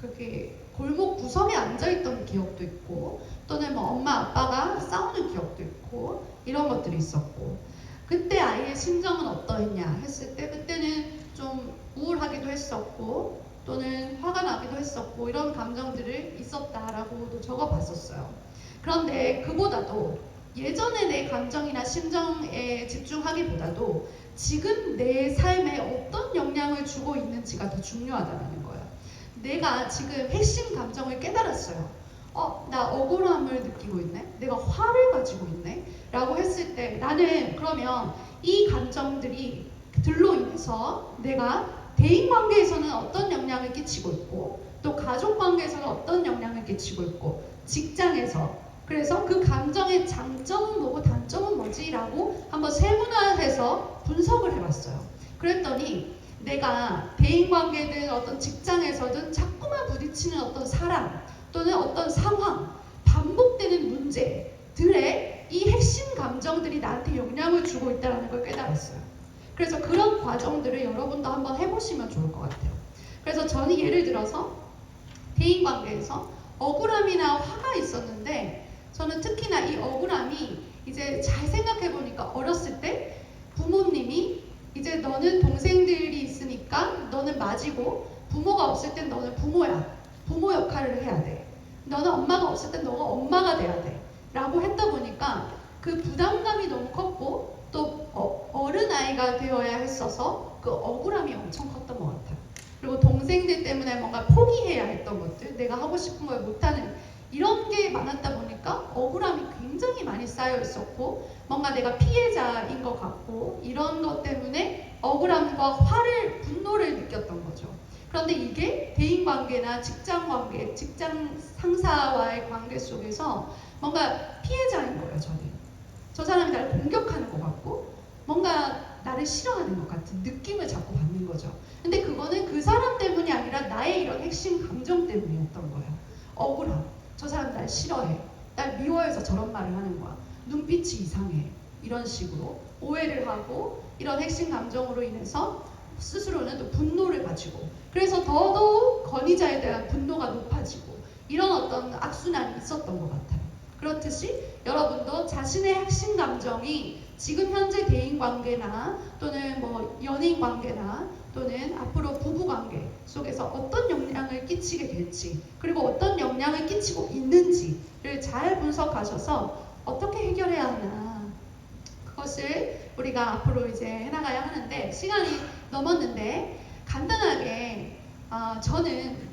그게 골목 구석에 앉아있던 기억도 있고 또는 뭐 엄마 아빠가 싸우는 기억도 있고 이런 것들이 있었고 그때 아이의 심정은 어떠했냐 했을 때 그때는 좀 우울하기도 했었고 또는 화가 나기도 했었고 이런 감정들을 있었다라고도 적어봤었어요. 그런데 그보다도 예전에 내 감정이나 심정에 집중하기보다도 지금 내 삶에 어떤 영향을 주고 있는지가 더 중요하다는 거예요. 내가 지금 핵심 감정을 깨달았어요. 나 억울함을 느끼고 있네? 내가 화를 가지고 있네? 라고 했을 때 나는 그러면 이 감정들이 들로 인해서 내가 대인관계에서는 어떤 영향을 끼치고 있고 또 가족관계에서는 어떤 영향을 끼치고 있고 직장에서 그래서 그 감정의 장점은 뭐고 단점은 뭐지? 라고 한번 세분화해서 분석을 해봤어요. 그랬더니 내가 대인관계든 어떤 직장에서든 자꾸만 부딪히는 어떤 사람 또는 어떤 상황, 반복되는 문제들의 이 핵심 감정들이 나한테 영향을 주고 있다는 걸 깨달았어요. 그래서 그런 과정들을 여러분도 한번 해보시면 좋을 것 같아요. 그래서 저는 예를 들어서 대인관계에서 억울함이나 화가 있었는데, 저는 특히나 이 억울함이 이제 잘 생각해보니까 어렸을 때 부모님이 이제 너는 동생들이 있으니까 너는 맞이고, 부모가 없을 땐 너는 부모야. 부모 역할을 해야 돼. 너는 엄마가 없을 땐 너가 엄마가 돼야 돼. 라고 했다 보니까 그 부담감이 너무 컸고, 또 어른아이가 되어야 했어서 그 억울함이 엄청 컸던 것 같아요. 그리고 동생들 때문에 뭔가 포기해야 했던 것들, 내가 하고 싶은 걸 못하는 이런 게 많았다 보니까 억울함이 굉장히 많이 쌓여 있었고, 뭔가 내가 피해자인 것 같고, 이런 것 때문에 억울함과 화를, 분노를 느꼈던 거죠. 그런데 이게 대인관계나 직장관계, 직장 상사와의 관계 속에서 뭔가 피해자인 거예요. 저는 저 사람이 나를 공격하는 것 같고 뭔가 나를 싫어하는 것 같은 느낌을 자꾸 받는 거죠. 근데 그거는 그 사람 때문이 아니라 나의 이런 핵심 감정 때문이었던 거예요. 억울함, 저 사람 날 싫어해, 날 미워해서 저런 말을 하는 거야, 눈빛이 이상해, 이런 식으로 오해를 하고, 이런 핵심 감정으로 인해서 스스로는 또 분노를 가지고, 그래서 더더욱 권위자에 대한 분노가 높아지고, 이런 어떤 악순환이 있었던 것 같아요. 그렇듯이 여러분도 자신의 핵심 감정이 지금 현재 대인관계나 또는 뭐 연인관계나 또는 앞으로 부부관계 속에서 어떤 영향을 끼치게 될지, 그리고 어떤 영향을 끼치고 있는지를 잘 분석하셔서 어떻게 해결해야 하나, 그것을 우리가 앞으로 이제 해나가야 하는데, 시간이 넘었는데 간단하게 저는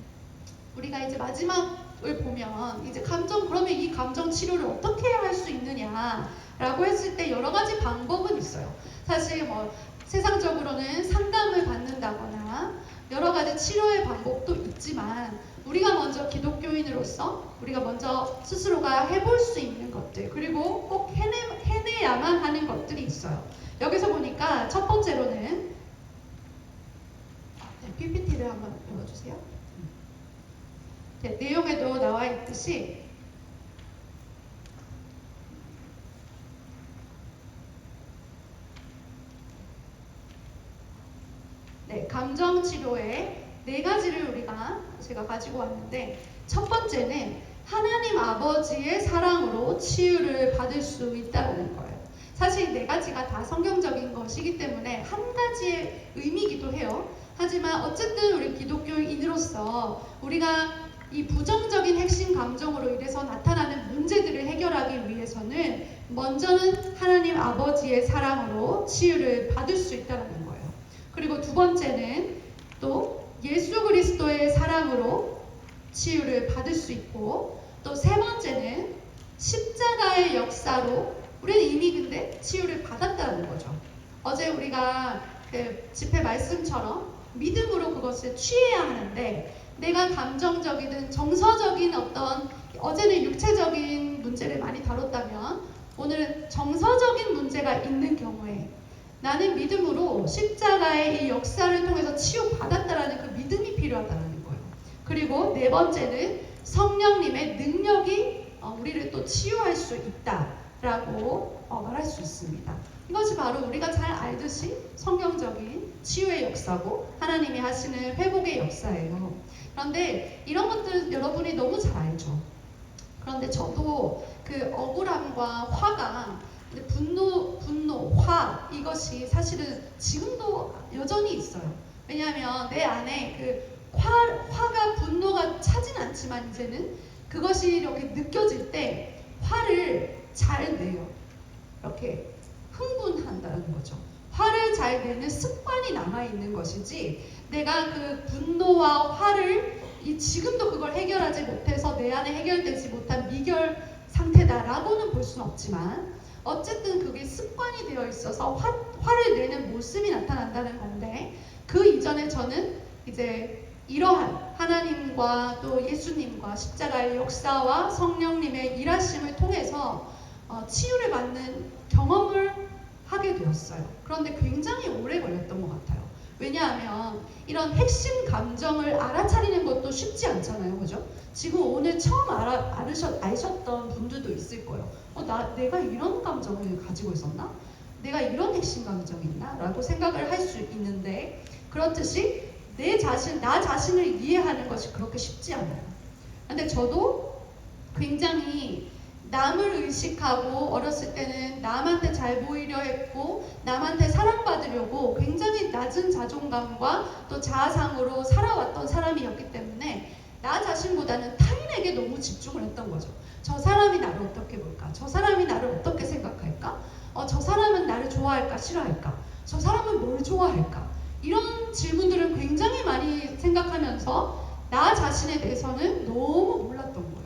우리가 이제 마지막을 보면 이제 그러면 이 감정 치료를 어떻게 할 수 있느냐라고 했을 때 여러 가지 방법은 있어요. 사실 뭐 세상적으로는 상담을 받는다거나 여러 가지 치료의 방법도 있지만, 우리가 먼저 기독교인으로서 우리가 먼저 스스로가 해볼 수 있는 것들, 그리고 꼭 해내야만 하는 것들이 있어요. 여기서 보니까 첫 번째로는 PPT를 한번 열어주세요. 내용에도 나와 있듯이 감정 치료의 4가지를 제가 가지고 왔는데, 첫 번째는 하나님 아버지의 사랑으로 치유를 받을 수 있다는 거예요. 사실 4가지가 다 성경적인 것이기 때문에 한 가지의 의미이기도 해요. 하지만 어쨌든 우리 기독교인으로서 우리가 이 부정적인 핵심 감정으로 인해서 나타나는 문제들을 해결하기 위해서는 먼저는 하나님 아버지의 사랑으로 치유를 받을 수 있다는 거예요. 그리고 두 번째는 또 예수 그리스도의 사랑으로 치유를 받을 수 있고, 또 세 번째는 십자가의 역사로 우리는 이미 근데 치유를 받았다는 거죠. 어제 우리가 그 집회 말씀처럼 믿음으로 그것을 취해야 하는데, 내가 감정적이든 정서적인 어제는 육체적인 문제를 많이 다뤘다면 오늘은 정서적인 문제가 있는 경우에 나는 믿음으로 십자가의 이 역사를 통해서 치유받았다라는 그 믿음이 필요하다는 거예요. 그리고 4번째는 성령님의 능력이 우리를 또 치유할 수 있다라고 말할 수 있습니다. 이것이 바로 우리가 잘 알듯이 성경적인 치유의 역사고 하나님이 하시는 회복의 역사예요. 그런데 이런 것들 여러분이 너무 잘 알죠. 그런데 저도 그 억울함과 화가, 분노, 화, 이것이 사실은 지금도 여전히 있어요. 왜냐하면 내 안에 그 화가, 분노가 차진 않지만 이제는 그것이 이렇게 느껴질 때 화를 잘 내요. 이렇게 흥분한다는 거죠. 화를 잘 내는 습관이 남아있는 것이지, 내가 그 분노와 화를 지금도 그걸 해결하지 못해서 내 안에 해결되지 못한 미결 상태다라고는 볼 수는 없지만, 어쨌든 그게 습관이 되어 있어서 화를 내는 모습이 나타난다는 건데, 그 이전에 저는 이제 이러한 하나님과 또 예수님과 십자가의 역사와 성령님의 일하심을 통해서 치유를 받는 경험을 하게 되었어요. 그런데 굉장히 오래 걸렸던 것 같아요. 왜냐하면 이런 핵심 감정을 알아차리는 것도 쉽지 않잖아요. 그죠? 지금 오늘 처음 아셨던 분들도 있을 거예요. 내가 이런 감정을 가지고 있었나? 내가 이런 핵심 감정이 있나? 라고 생각을 할 수 있는데, 그렇듯이 나 자신을 이해하는 것이 그렇게 쉽지 않아요. 근데 저도 굉장히 남을 의식하고 어렸을 때는 남한테 잘 보이려 했고 남한테 사랑받으려고 굉장히 낮은 자존감과 또 자아상으로 살아왔던 사람이었기 때문에 나 자신보다는 타인에게 너무 집중을 했던 거죠. 저 사람이 나를 어떻게 볼까? 저 사람이 나를 어떻게 생각할까? 저 사람은 나를 좋아할까? 싫어할까? 저 사람은 뭘 좋아할까? 이런 질문들을 굉장히 많이 생각하면서 나 자신에 대해서는 너무 몰랐던 거예요.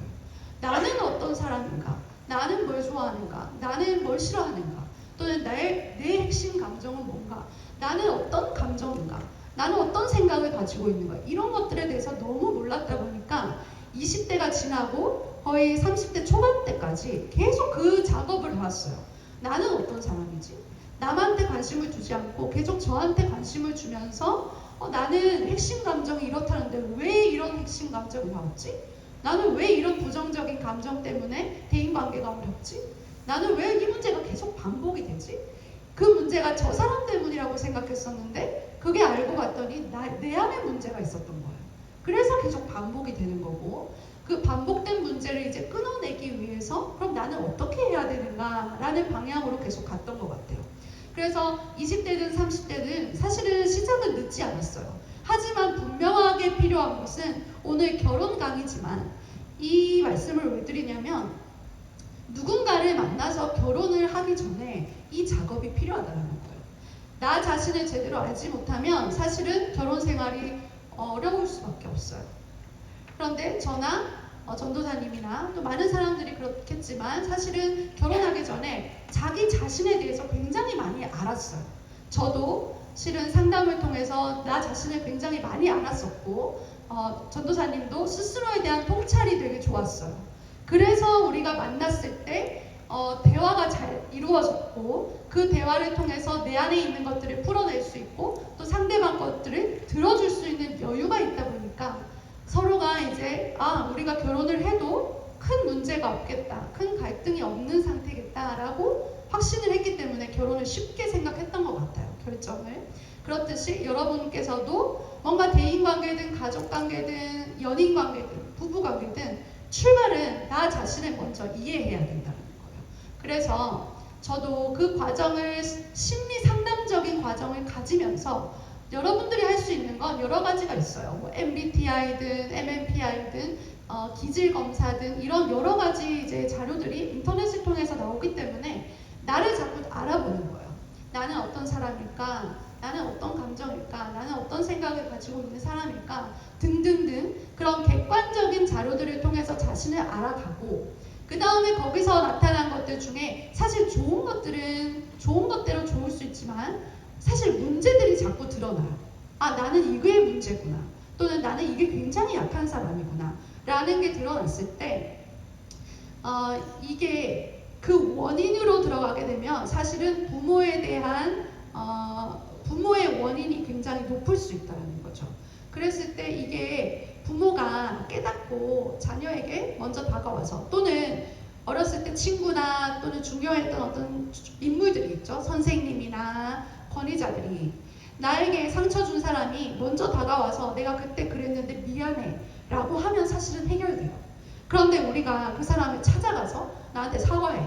나는 어떤 사람인가? 나는 뭘 좋아하는가? 나는 뭘 싫어하는가? 또는 내 핵심 감정은 뭔가? 나는 어떤 감정인가? 나는 어떤 생각을 가지고 있는가? 이런 것들에 대해서 너무 몰랐다 보니까 20대가 지나고 거의 30대 초반 때까지 계속 그 작업을 해왔어요. 나는 어떤 사람이지? 남한테 관심을 두지 않고 계속 저한테 관심을 주면서 나는 핵심 감정이 이렇다는데 왜 이런 핵심 감정이 나왔지? 나는 왜 이런 부정적인 감정 때문에 대인관계가 어렵지? 나는 왜 이 문제가 계속 반복이 되지? 그 문제가 저 사람 때문이라고 생각했었는데 그게 알고 봤더니 내 안에 문제가 있었던 거예요. 그래서 계속 반복이 되는 거고, 그 반복된 문제를 이제 끊어내기 위해서 그럼 나는 어떻게 해야 되는가 라는 방향으로 계속 갔던 것 같아요. 그래서 20대든 30대든 사실은 시작은 늦지 않았어요. 하지만 분명하게 필요한 것은, 오늘 결혼 강의지만 이 말씀을 왜 드리냐면, 누군가를 만나서 결혼을 하기 전에 이 작업이 필요하다는 거예요. 나 자신을 제대로 알지 못하면 사실은 결혼 생활이 어려울 수밖에 없어요. 그런데 저나 전도사님이나 또 많은 사람들이 그렇겠지만 사실은 결혼하기 전에 자기 자신에 대해서 굉장히 많이 알았어요. 저도 실은 상담을 통해서 나 자신을 굉장히 많이 알았었고, 전도사님도 스스로에 대한 통찰이 되게 좋았어요. 그래서 우리가 만났을 때 대화가 잘 이루어졌고, 그 대화를 통해서 내 안에 있는 것들을 풀어낼 수 있고 또 상대방 것들을 들어줄 수 있는 여유가 있다 보니까 서로가 이제 우리가 결혼을 해도 큰 문제가 없겠다, 큰 갈등이 없는 상태겠다라고 확신을 했기 때문에 결혼을 쉽게 생각했던 것 같아요, 결정을. 그렇듯이 여러분께서도 뭔가 대인관계든 가족관계든 연인관계든 부부관계든 출발은 나 자신을 먼저 이해해야 된다는 거예요. 그래서 저도 그 과정을, 심리 상담적인 과정을 가지면서 여러분들이 할 수 있는 건 여러 가지가 있어요. 뭐 MBTI든 MMPI든 기질 검사든 이런 여러 가지 이제 자료들이 인터넷을 통해서 나오기 때문에 나를 자꾸 알아보는 거예요. 나는 어떤 사람일까? 나는 어떤 감정일까? 나는 어떤 생각을 가지고 있는 사람일까? 등등등 그런 객관적인 자료들을 통해서 자신을 알아가고, 그 다음에 거기서 나타난 것들 중에 사실 좋은 것들은 좋은 것대로 좋을 수 있지만 사실 문제들이 자꾸 드러나요. 나는 이게 문제구나. 또는 나는 이게 굉장히 약한 사람이구나. 라는 게 드러났을 때 이게 그 원인으로 들어가게 되면 사실은 부모에 대한 부모의 원인이 굉장히 높을 수 있다는 거죠. 그랬을 때 이게 부모가 깨닫고 자녀에게 먼저 다가와서, 또는 어렸을 때 친구나 또는 중요했던 어떤 인물들이 있죠. 선생님이나 권위자들이 나에게 상처 준 사람이 먼저 다가와서 내가 그때 그랬는데 미안해 라고 하면 사실은 해결돼요. 그런데 우리가 그 사람을 찾아가서 나한테 사과해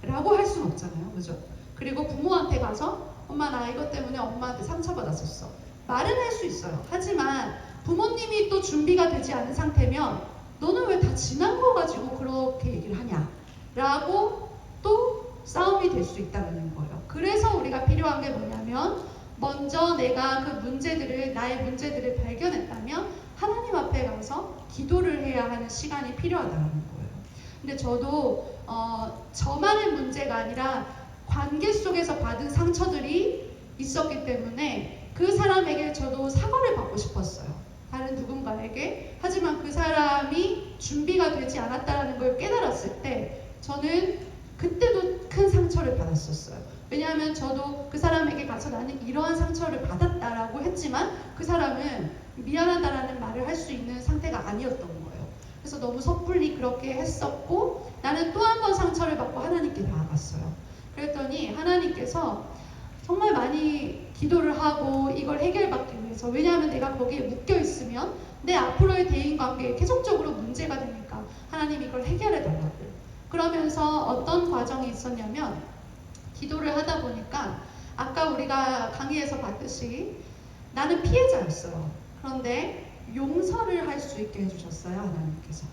라고 할 수는 없잖아요. 그죠? 그리고 부모한테 가서 엄마 나 이것 때문에 엄마한테 상처받았었어 말은 할 수 있어요. 하지만 부모님이 또 준비가 되지 않은 상태면 너는 왜 다 지난 거 가지고 그렇게 얘기를 하냐 라고 또 싸움이 될 수 있다는 거예요. 그래서 우리가 필요한 게 뭐냐면, 먼저 내가 그 문제들을, 나의 문제들을 발견했다면 하나님 앞에 가서 기도를 해야 하는 시간이 필요하다는 거예요. 근데 저도 저만의 문제가 아니라 관계 속에서 받은 상처들이 있었기 때문에 그 사람에게 저도 사과를 받고 싶었어요. 다른 누군가에게. 하지만 그 사람이 준비가 되지 않았다는 걸 깨달았을 때 저는 그때도 큰 상처를 받았었어요. 왜냐하면 저도 그 사람에게 가서 나는 이러한 상처를 받았다라고 했지만 그 사람은 미안하다라는 말을 할 수 있는 상태가 아니었던 거예요. 그래서 너무 섣불리 그렇게 했었고 나는 또 한 번 상처를 받고 하나님께 나아갔어요. 그랬더니 하나님께서 정말 많이 기도를 하고 이걸 해결받기 위해서, 왜냐하면 내가 거기에 묶여 있으면 내 앞으로의 대인 관계에 계속적으로 문제가 되니까 하나님 이걸 해결해 달라고. 그러면서 어떤 과정이 있었냐면 기도를 하다 보니까 아까 우리가 강의에서 봤듯이 나는 피해자였어요. 그런데 용서를 할 수 있게 해주셨어요. 하나님께서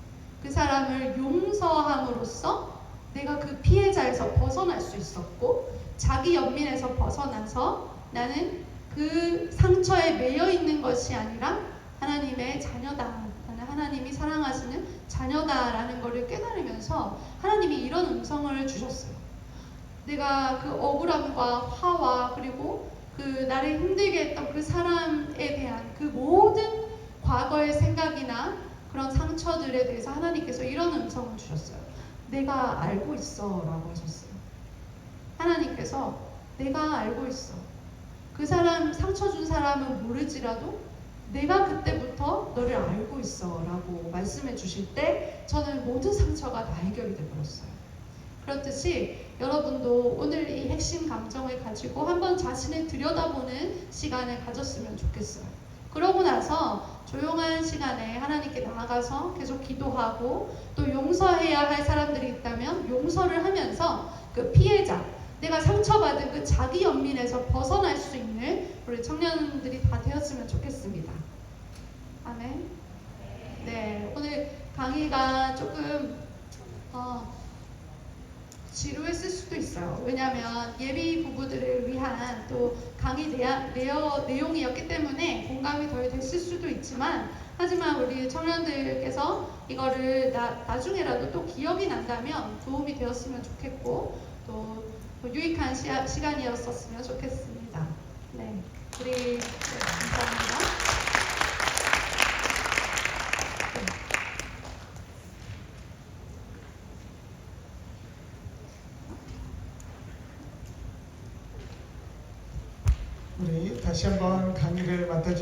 그 사람을 용서함으로써 내가 그 피해자에서 벗어날 수 있었고, 자기 연민에서 벗어나서 나는 그 상처에 매여 있는 것이 아니라 하나님의 자녀다, 나는 하나님이 사랑하시는 자녀다라는 것을 깨달으면서 하나님이 이런 음성을 주셨어요. 내가 그 억울함과 화와 그리고 그 나를 힘들게 했던 그 사람에 대한 그 모든 과거의 생각이나 그런 상처들에 대해서 하나님께서 이런 음성을 주셨어요. 내가 알고 있어 라고 하셨어요. 하나님께서 내가 알고 있어. 그 사람, 상처 준 사람은 모르지라도 내가 그때부터 너를 알고 있어 라고 말씀해 주실 때 저는 모든 상처가 다 해결이 되어버렸어요. 그렇듯이 여러분도 오늘 이 핵심 감정을 가지고 한번 자신을 들여다보는 시간을 가졌으면 좋겠어요. 그러고 나서 조용한 시간에 하나님께 나아가서 계속 기도하고 또 용서해야 할 사람들이 있다면 용서를 하면서 그 피해자, 내가 상처받은 그 자기 연민에서 벗어날 수 있는 우리 청년들이 다 되었으면 좋겠습니다. 아멘. 네, 오늘 강의가 조금 지루했을 수도 있어요. 왜냐하면 예비 부부들을 위한 또 강의 내용이었기 때문에 공감이 덜 됐을 수도 있지만, 하지만 우리 청년들께서 이거를 나중에라도 또 기억이 난다면 도움이 되었으면 좋겠고 또 유익한 시간이었었으면 좋겠습니다. 네, 우리 감사합니다. 우리 다시 한번 강의를 맡아주신